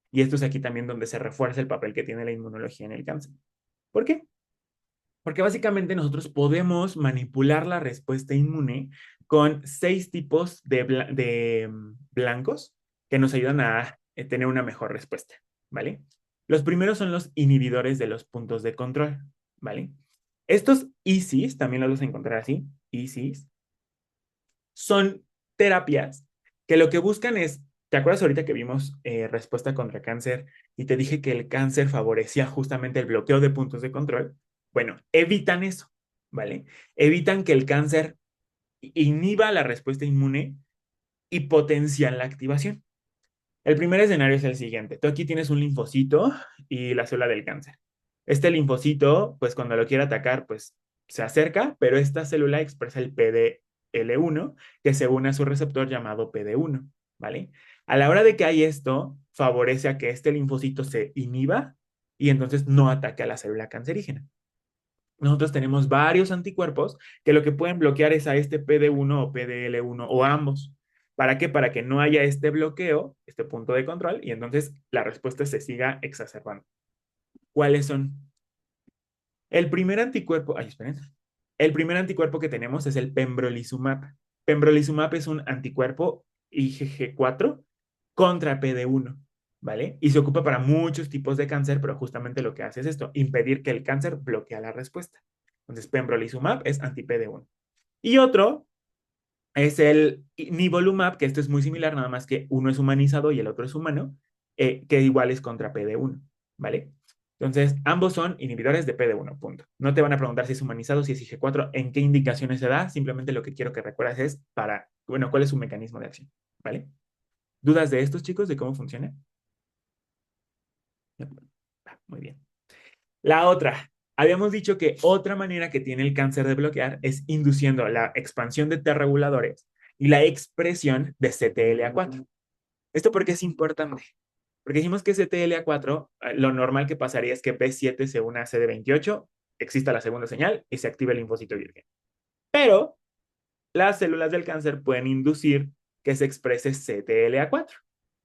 Y esto es aquí también donde se refuerza el papel que tiene la inmunología en el cáncer. ¿Por qué? Porque básicamente nosotros podemos manipular la respuesta inmune con 6 tipos de blancos que nos ayudan a tener una mejor respuesta, ¿vale? Los primeros son los inhibidores de los puntos de control, ¿vale? Estos ECs, también los vas a encontrar así, ECs, son terapias que lo que buscan es, ¿te acuerdas ahorita que vimos respuesta contra cáncer y te dije que el cáncer favorecía justamente el bloqueo de puntos de control? Bueno, evitan eso, ¿vale? Evitan que el cáncer inhiba la respuesta inmune y potencian la activación. El primer escenario es el siguiente. Tú aquí tienes un linfocito y la célula del cáncer. Este linfocito, pues cuando lo quiere atacar, pues se acerca, pero esta célula expresa el PDL1 que se une a su receptor llamado PD1, ¿vale? A la hora de que hay esto, favorece a que este linfocito se inhiba y entonces no ataque a la célula cancerígena. Nosotros tenemos varios anticuerpos que lo que pueden bloquear es a este PD1 o PDL1 o ambos. ¿Para qué? Para que no haya este bloqueo, este punto de control, y entonces la respuesta se siga exacerbando. ¿Cuáles son? El primer anticuerpo, ay, esperen. El primer anticuerpo que tenemos es el pembrolizumab. Pembrolizumab es un anticuerpo IgG4 contra PD1, ¿vale? Y se ocupa para muchos tipos de cáncer, pero justamente lo que hace es esto, impedir que el cáncer bloquee la respuesta. Entonces, pembrolizumab es anti-PD1. Y otro es el nivolumab, que esto es muy similar, nada más que uno es humanizado y el otro es humano, que igual es contra PD1, ¿vale? Entonces, ambos son inhibidores de PD1, punto. No te van a preguntar si es humanizado, si es IG4, en qué indicaciones se da, simplemente lo que quiero que recuerdes es para, bueno, cuál es su mecanismo de acción, ¿vale? ¿Dudas de estos, chicos, de cómo funciona? No. Muy bien. La otra, habíamos dicho que otra manera que tiene el cáncer de bloquear es induciendo la expansión de T reguladores y la expresión de CTLA4. ¿Esto por qué es importante? Porque dijimos que CTLA4, lo normal que pasaría es que B7 se une a CD28, exista la segunda señal y se active el linfocito virgen. Pero las células del cáncer pueden inducir que se exprese CTLA4.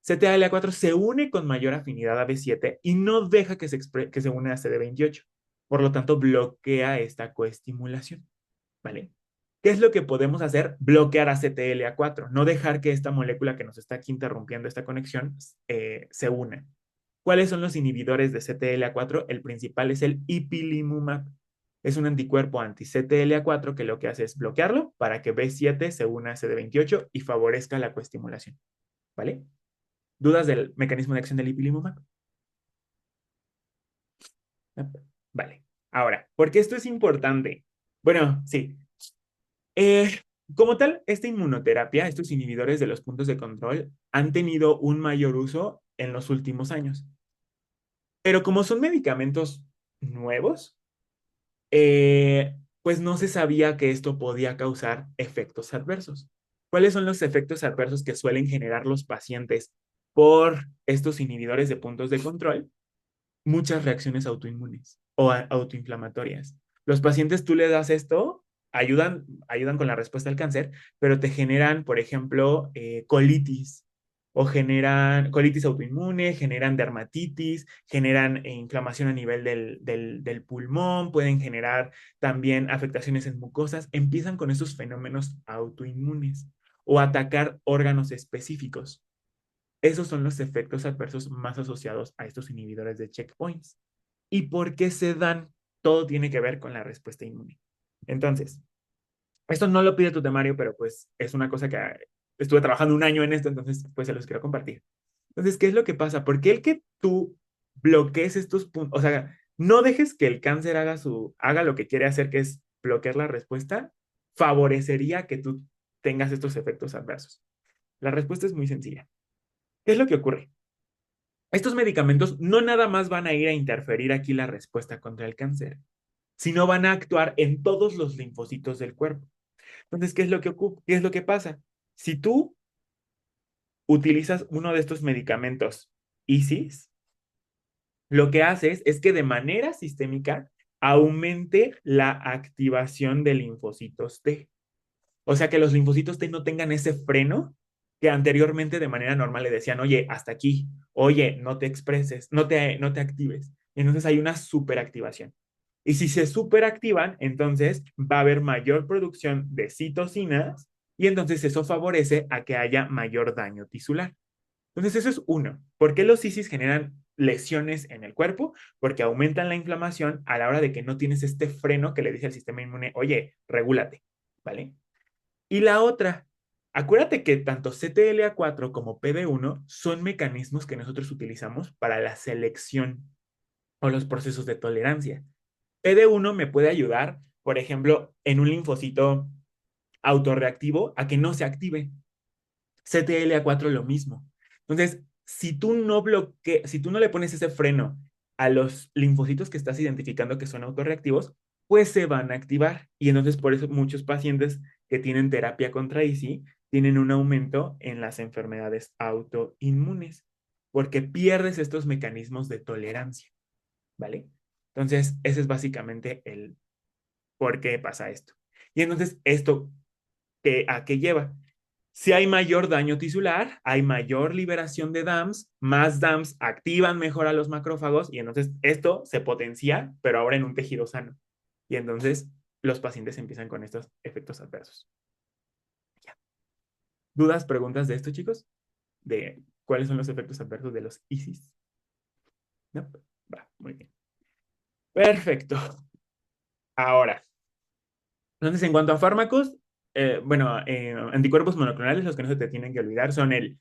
CTLA4 se une con mayor afinidad a B7 y no deja que se une a CD28. Por lo tanto, bloquea esta coestimulación, ¿vale? ¿Qué es lo que podemos hacer? Bloquear a CTLA4, no dejar que esta molécula que nos está aquí interrumpiendo esta conexión se una. ¿Cuáles son los inhibidores de CTLA4? El principal es el ipilimumab. Es un anticuerpo anti-CTLA4 que lo que hace es bloquearlo para que B7 se una a CD28 y favorezca la coestimulación. ¿Vale? ¿Dudas del mecanismo de acción del ipilimumab? Vale. Ahora, ¿por qué esto es importante? Bueno, sí. Eh, como tal, esta inmunoterapia, estos inhibidores de los puntos de control, han tenido un mayor uso en los últimos años. Pero como son medicamentos nuevos, pues no se sabía que esto podía causar efectos adversos. ¿Cuáles son los efectos adversos que suelen generar los pacientes por estos inhibidores de puntos de control? Muchas reacciones autoinmunes o autoinflamatorias. Los pacientes tú le das esto, ayudan con la respuesta al cáncer, pero te generan, por ejemplo, colitis o generan colitis autoinmune, generan dermatitis, generan inflamación a nivel del pulmón, pueden generar también afectaciones en mucosas, empiezan con esos fenómenos autoinmunes o atacar órganos específicos. Esos son los efectos adversos más asociados a estos inhibidores de checkpoints. ¿Y por qué se dan? Todo tiene que ver con la respuesta inmune. Entonces, esto no lo pide tu temario, pero pues es una cosa que estuve trabajando un año en esto, entonces pues se los quiero compartir. Entonces, ¿qué es lo que pasa? Porque el que tú bloquees estos puntos, o sea, no dejes que el cáncer haga lo que quiere hacer, que es bloquear la respuesta, favorecería que tú tengas estos efectos adversos. La respuesta es muy sencilla. ¿Qué es lo que ocurre? Estos medicamentos no nada más van a ir a interferir aquí la respuesta contra el cáncer, sino van a actuar en todos los linfocitos del cuerpo. Entonces, ¿qué es lo que pasa? Si tú utilizas uno de estos medicamentos ISIS, lo que haces es que de manera sistémica aumente la activación de linfocitos T. O sea, que los linfocitos T no tengan ese freno que anteriormente de manera normal le decían, oye, hasta aquí, oye, no te expreses, no te actives. Entonces hay una superactivación. Y si se superactivan, entonces va a haber mayor producción de citocinas y entonces eso favorece a que haya mayor daño tisular. Entonces eso es uno. ¿Por qué los ISIS generan lesiones en el cuerpo? Porque aumentan la inflamación a la hora de que no tienes este freno que le dice al sistema inmune, oye, regúlate, ¿vale? Y la otra, acuérdate que tanto CTLA4 como PD1 son mecanismos que nosotros utilizamos para la selección o los procesos de tolerancia. PD1 me puede ayudar, por ejemplo, en un linfocito autorreactivo a que no se active. CTLA4 lo mismo. Entonces, si tú no le pones ese freno a los linfocitos que estás identificando que son autorreactivos, pues se van a activar. Y entonces por eso muchos pacientes que tienen terapia contra ISI tienen un aumento en las enfermedades autoinmunes, porque pierdes estos mecanismos de tolerancia, ¿vale? Entonces, ese es básicamente el por qué pasa esto. Y entonces, ¿esto a qué lleva? Si hay mayor daño tisular, hay mayor liberación de DAMS, más DAMS activan mejor a los macrófagos y entonces esto se potencia, pero ahora en un tejido sano. Y entonces los pacientes empiezan con estos efectos adversos. Ya. ¿Dudas, preguntas de esto, chicos? ¿De cuáles son los efectos adversos de los ISIS? ¿No? Va, muy bien. Perfecto. Ahora, entonces en cuanto a fármacos, anticuerpos monoclonales, los que no se te tienen que olvidar son el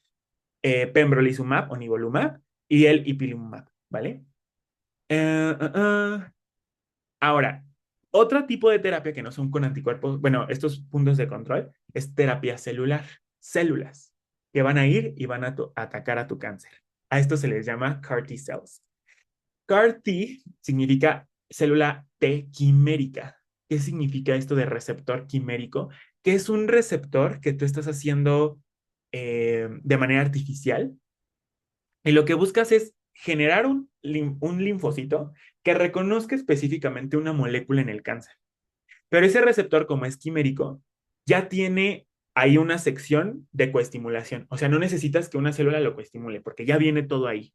pembrolizumab o nivolumab y el ipilimumab, ¿vale? Eh, uh, uh. Ahora, otro tipo de terapia que no son con anticuerpos, bueno, estos puntos de control, es terapia celular, células que van a ir y van a atacar a tu cáncer. A esto se les llama CAR T cells. CAR T significa célula T quimérica. ¿Qué significa esto de receptor quimérico? Que es un receptor que tú estás haciendo de manera artificial y lo que buscas es generar un linfocito que reconozca específicamente una molécula en el cáncer. Pero ese receptor, como es quimérico, ya tiene ahí una sección de coestimulación. O sea, no necesitas que una célula lo coestimule, porque ya viene todo ahí.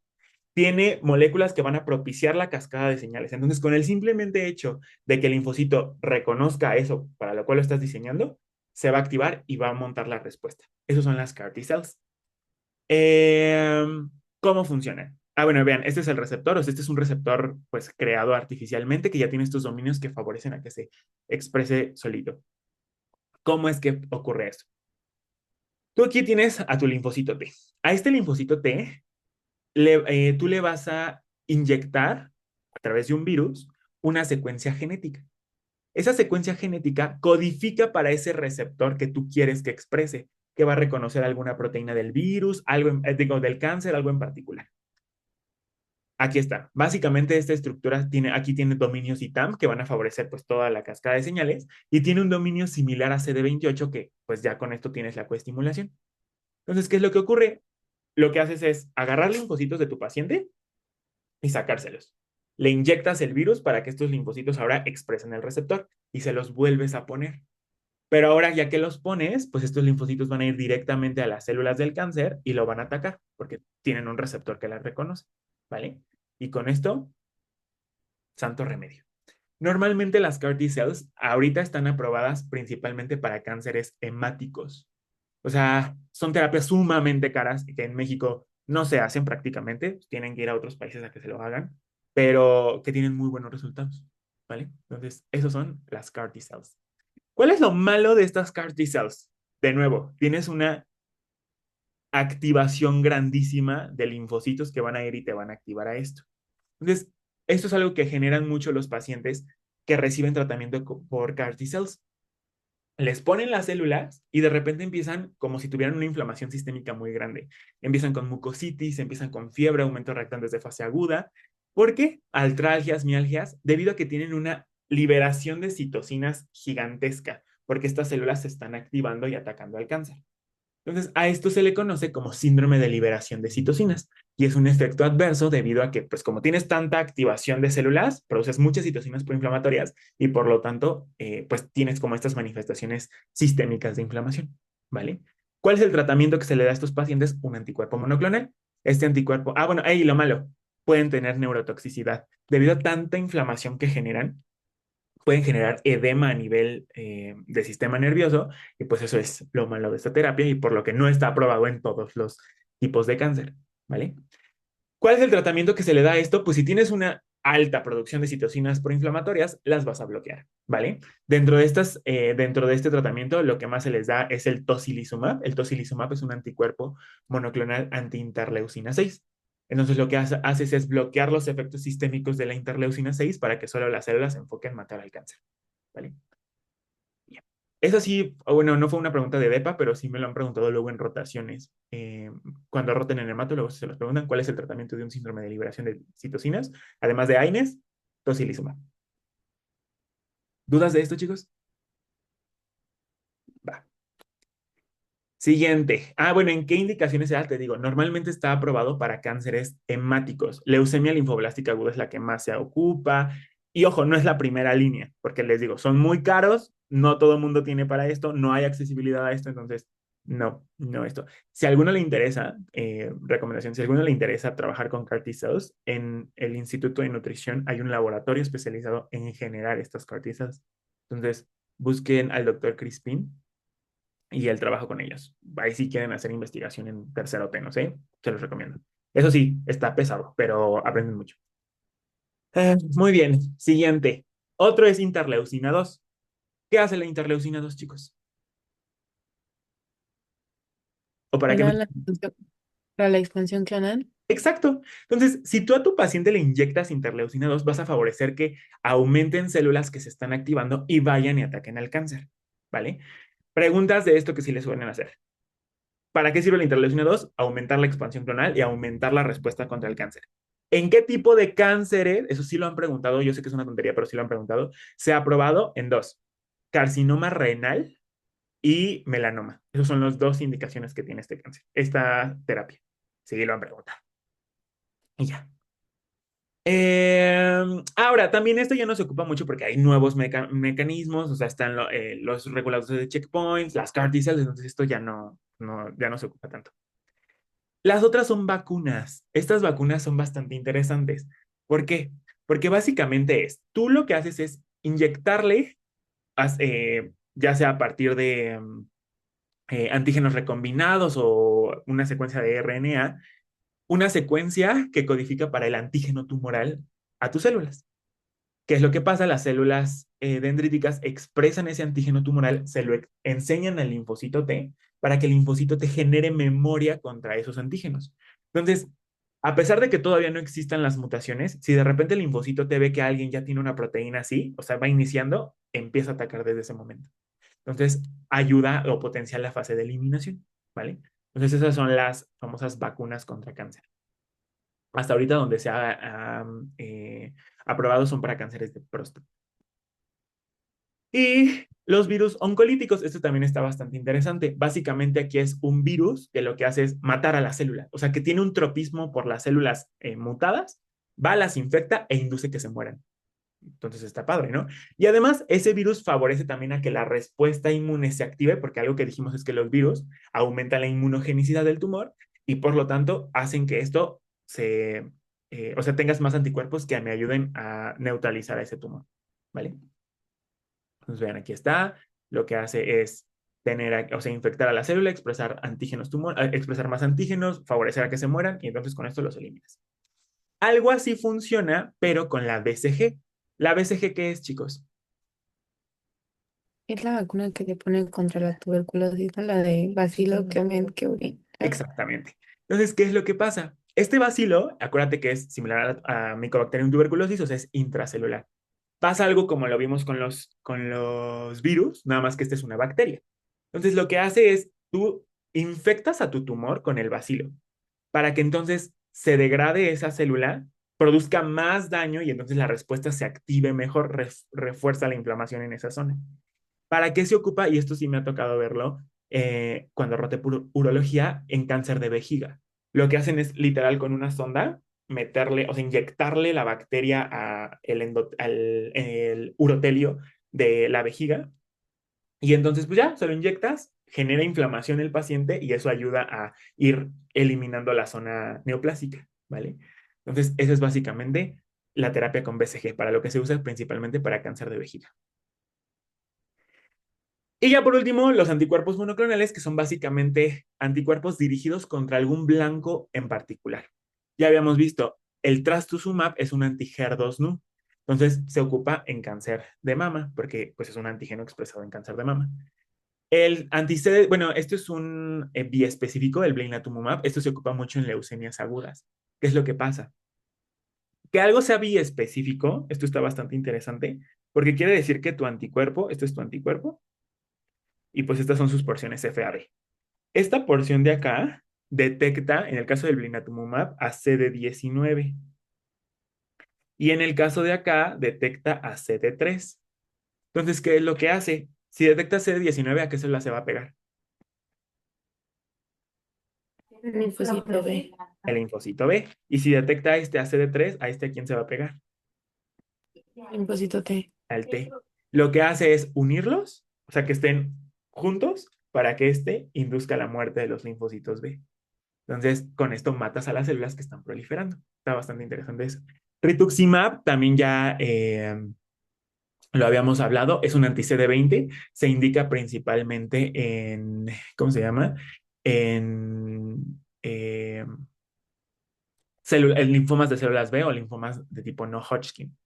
Tiene moléculas que van a propiciar la cascada de señales. Entonces, con el simplemente hecho de que el linfocito reconozca eso para lo cual lo estás diseñando, se va a activar y va a montar la respuesta. Esos son las CAR T cells. Eh, ¿Cómo funciona? Ah, bueno, vean, este es el receptor, o sea, este es un receptor pues creado artificialmente que ya tiene estos dominios que favorecen a que se exprese solito. ¿Cómo es que ocurre esto? Tú aquí tienes a tu linfocito T. A este linfocito T, tú le vas a inyectar a través de un virus una secuencia genética. Esa secuencia genética codifica para ese receptor que tú quieres que exprese, que va a reconocer alguna proteína del virus, digo, del cáncer, algo en particular. Aquí está. Básicamente esta estructura aquí tiene dominios ITAM que van a favorecer pues toda la cascada de señales y tiene un dominio similar a CD28 que pues ya con esto tienes la coestimulación. Entonces, ¿qué es lo que ocurre? Lo que haces es agarrar linfocitos de tu paciente y sacárselos. Le inyectas el virus para que estos linfocitos ahora expresen el receptor y se los vuelves a poner. Pero ahora ya que los pones, pues estos linfocitos van a ir directamente a las células del cáncer y lo van a atacar porque tienen un receptor que las reconoce, ¿vale? Y con esto, santo remedio. Normalmente las CAR T cells ahorita están aprobadas principalmente para cánceres hemáticos. O sea, son terapias sumamente caras que en México no se hacen prácticamente, tienen que ir a otros países a que se lo hagan, pero que tienen muy buenos resultados, ¿vale? Entonces, esos son las CAR T cells. ¿Cuál es lo malo de estas CAR T cells? De nuevo, tienes una activación grandísima de linfocitos que van a ir y te van a activar a esto. Entonces, esto es algo que generan mucho los pacientes que reciben tratamiento por CAR T cells. Les ponen las células y de repente empiezan como si tuvieran una inflamación sistémica muy grande. Empiezan con mucositis, empiezan con fiebre, aumento de reactantes de fase aguda. ¿Por qué? Artralgias, mialgias, debido a que tienen una liberación de citocinas gigantesca, porque estas células se están activando y atacando al cáncer. Entonces, a esto se le conoce como síndrome de liberación de citocinas y es un efecto adverso debido a que, pues como tienes tanta activación de células, produces muchas citocinas proinflamatorias y por lo tanto, pues tienes como estas manifestaciones sistémicas de inflamación, ¿vale? ¿Cuál es el tratamiento que se le da a estos pacientes? Un anticuerpo monoclonal. Este anticuerpo, bueno, y lo malo, pueden tener neurotoxicidad debido a tanta inflamación que generan pueden generar edema a nivel del sistema nervioso y pues eso es lo malo de esta terapia y por lo que no está aprobado en todos los tipos de cáncer, ¿vale? ¿Cuál es el tratamiento que se le da a esto? Pues si tienes una alta producción de citocinas proinflamatorias, las vas a bloquear, ¿vale? Dentro de este tratamiento, lo que más se les da es el tocilizumab. El tocilizumab es un anticuerpo monoclonal anti-interleucina 6. Entonces, lo que haces es bloquear los efectos sistémicos de la interleucina 6 para que solo las células se enfoquen en matar al cáncer, ¿vale? Bien. Esa sí, bueno, no fue una pregunta de DEPA, pero sí me lo han preguntado luego en rotaciones. Cuando roten en hematólogos se los preguntan cuál es el tratamiento de un síndrome de liberación de citocinas, además de AINES, tocilizumab. ¿Dudas de esto, chicos? Va. Siguiente. Bueno, ¿en qué indicaciones se da? Te digo, normalmente está aprobado para cánceres hemáticos. Leucemia linfoblástica aguda es la que más se ocupa. Y ojo, no es la primera línea, porque les digo, son muy caros, no todo el mundo tiene para esto, no hay accesibilidad a esto, entonces no, no esto. Si a alguno le interesa, recomendación, si a alguno le interesa trabajar con CAR T-cells, en el Instituto de Nutrición hay un laboratorio especializado en generar estas CAR T-cells. Entonces, busquen al doctor Crispin y el trabajo con ellos. Ahí sí quieren hacer investigación en tercero T, no sé, se los recomiendo. Eso sí, está pesado, pero aprenden mucho. Muy bien, siguiente. Otro es interleucina 2. ¿Qué hace la interleucina 2, chicos? ¿O para qué me... Para para la expansión clonal. Exacto. Entonces, si tú a tu paciente le inyectas interleucina 2, vas a favorecer que aumenten células que se están activando y vayan y ataquen al cáncer, ¿vale? Preguntas de esto que sí les suelen hacer. ¿Para qué sirve la interleucina 2? Aumentar la expansión clonal y aumentar la respuesta contra el cáncer. ¿En qué tipo de cánceres? Eso sí lo han preguntado, yo sé que es una tontería, pero sí lo han preguntado. Se ha probado en dos, carcinoma renal y melanoma. Esas son las dos indicaciones que tiene este cáncer, esta terapia. Sí, lo han preguntado. Y ya. Ahora, también esto ya no se ocupa mucho porque hay nuevos mecanismos, o sea, están los reguladores de checkpoints, las CAR T-cells, entonces esto ya no se ocupa tanto. Las otras son vacunas. Estas vacunas son bastante interesantes. ¿Por qué? Porque básicamente tú lo que haces es inyectarle, ya sea a partir de antígenos recombinados o una secuencia de RNA, una secuencia que codifica para el antígeno tumoral a tus células. ¿Qué es lo que pasa? Las células dendríticas expresan ese antígeno tumoral, se lo enseñan al linfocito T para que el linfocito T genere memoria contra esos antígenos. Entonces, a pesar de que todavía no existan las mutaciones, si de repente el linfocito T ve que alguien ya tiene una proteína así, o sea, va iniciando, empieza a atacar desde ese momento. Entonces, ayuda o potencia la fase de eliminación, ¿vale? Entonces, esas son las famosas vacunas contra cáncer. Hasta ahorita donde se ha aprobado son para cánceres de próstata. Y los virus oncolíticos, esto también está bastante interesante. Básicamente aquí es un virus que lo que hace es matar a la célula, o sea, que tiene un tropismo por las células mutadas, va, las infecta e induce que se mueran. Entonces está padre, ¿no? Y además, ese virus favorece también a que la respuesta inmune se active, porque algo que dijimos es que los virus aumentan la inmunogenicidad del tumor y por lo tanto hacen que esto o sea, tengas más anticuerpos que me ayuden a neutralizar a ese tumor, ¿vale? Entonces, vean, aquí está. Lo que hace es tener, o sea, infectar a la célula, expresar antígenos expresar más antígenos, favorecer a que se mueran y entonces con esto los eliminas. Algo así funciona, pero con la BCG. ¿La BCG qué es, chicos? Es la vacuna que le ponen contra la tuberculosis, ¿no? La de bacilo que Exactamente. Entonces, ¿qué es lo que pasa? Este bacilo, acuérdate que es similar a Mycobacterium tuberculosis, o sea, es intracelular. Pasa algo como lo vimos con los virus, nada más que esta es una bacteria. Entonces, lo que hace es, tú infectas a tu tumor con el bacilo para que entonces se degrade esa célula, produzca más daño y entonces la respuesta se active mejor, refuerza la inflamación en esa zona. ¿Para qué se ocupa? Y esto sí me ha tocado verlo cuando roté urología en cáncer de vejiga. Lo que hacen es literal con una sonda meterle, o sea, inyectarle la bacteria al el urotelio de la vejiga y entonces pues ya, se lo inyectas, genera inflamación en el paciente y eso ayuda a ir eliminando la zona neoplásica, ¿vale? Entonces, eso es básicamente la terapia con BCG, para lo que se usa principalmente para cáncer de vejiga. Y ya por último, los anticuerpos monoclonales, que son básicamente anticuerpos dirigidos contra algún blanco en particular. Ya habíamos visto, el trastuzumab es un anti-HER2/neu. Entonces se ocupa en cáncer de mama, porque pues, es un antígeno expresado en cáncer de mama. El bueno, esto es un biespecífico, el blinatumomab. Esto se ocupa mucho en leucemias agudas. ¿Qué es lo que pasa? Que algo sea biespecífico, esto está bastante interesante, porque quiere decir que tu anticuerpo, esto es tu anticuerpo, y pues estas son sus porciones FAB. Esta porción de acá detecta, en el caso del blinatumomab, a CD19 y en el caso de acá detecta a CD3. Entonces, ¿qué es lo que hace? Si detecta CD19, ¿a qué célula se va a pegar? Linfocito B. El linfocito B. Y si detecta a CD3, ¿a este a quién se va a pegar? Linfocito T. Al T. Lo que hace es unirlos, o sea, que estén juntos para que este induzca la muerte de los linfocitos B. Entonces, con esto matas a las células que están proliferando. Está bastante interesante eso. Rituximab también ya lo habíamos hablado, es un anti-CD20, se indica principalmente en, ¿cómo se llama? En en linfomas de células B o linfomas de tipo no Hodgkin.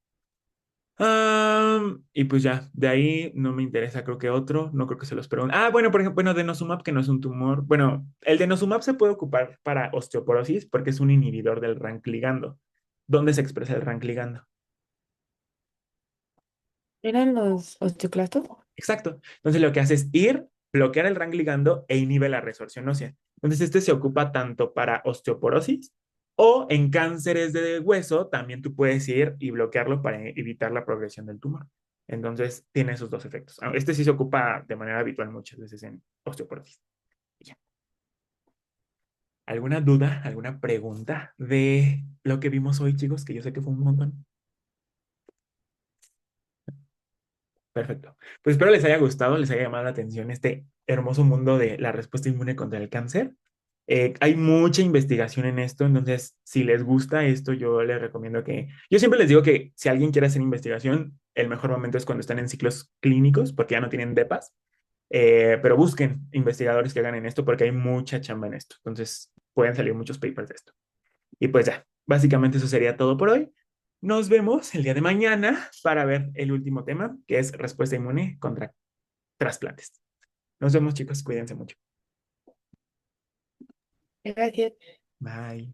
Y pues ya, de ahí no me interesa, creo que otro, no creo que se los pregunte. Ah, bueno, por ejemplo, bueno, denosumab, que no es un tumor. Bueno, el denosumab se puede ocupar para osteoporosis porque es un inhibidor del RANK ligando. ¿Dónde se expresa el RANK ligando? ¿Eran los osteoclastos? Exacto. Entonces lo que hace es ir, bloquear el RANK ligando e inhibe la resorción ósea. Entonces este se ocupa tanto para osteoporosis o en cánceres de hueso, también tú puedes ir y bloquearlo para evitar la progresión del tumor. Entonces tiene esos dos efectos. Este sí se ocupa de manera habitual muchas veces en osteoporosis. Ya. ¿Alguna duda, alguna pregunta de lo que vimos hoy, chicos? Que yo sé que fue un montón. Perfecto. Pues espero les haya gustado, les haya llamado la atención este hermoso mundo de la respuesta inmune contra el cáncer. Hay mucha investigación en esto, entonces si les gusta esto, yo les recomiendo que, yo siempre les digo que si alguien quiere hacer investigación, el mejor momento es cuando están en ciclos clínicos, porque ya no tienen DEPAs, pero busquen investigadores que hagan en esto porque hay mucha chamba en esto, entonces pueden salir muchos papers de esto. Y pues ya, básicamente eso sería todo por hoy. Nos vemos el día de mañana para ver el último tema, que es respuesta inmune contra trasplantes. Nos vemos, chicos. Cuídense mucho. Gracias. Bye.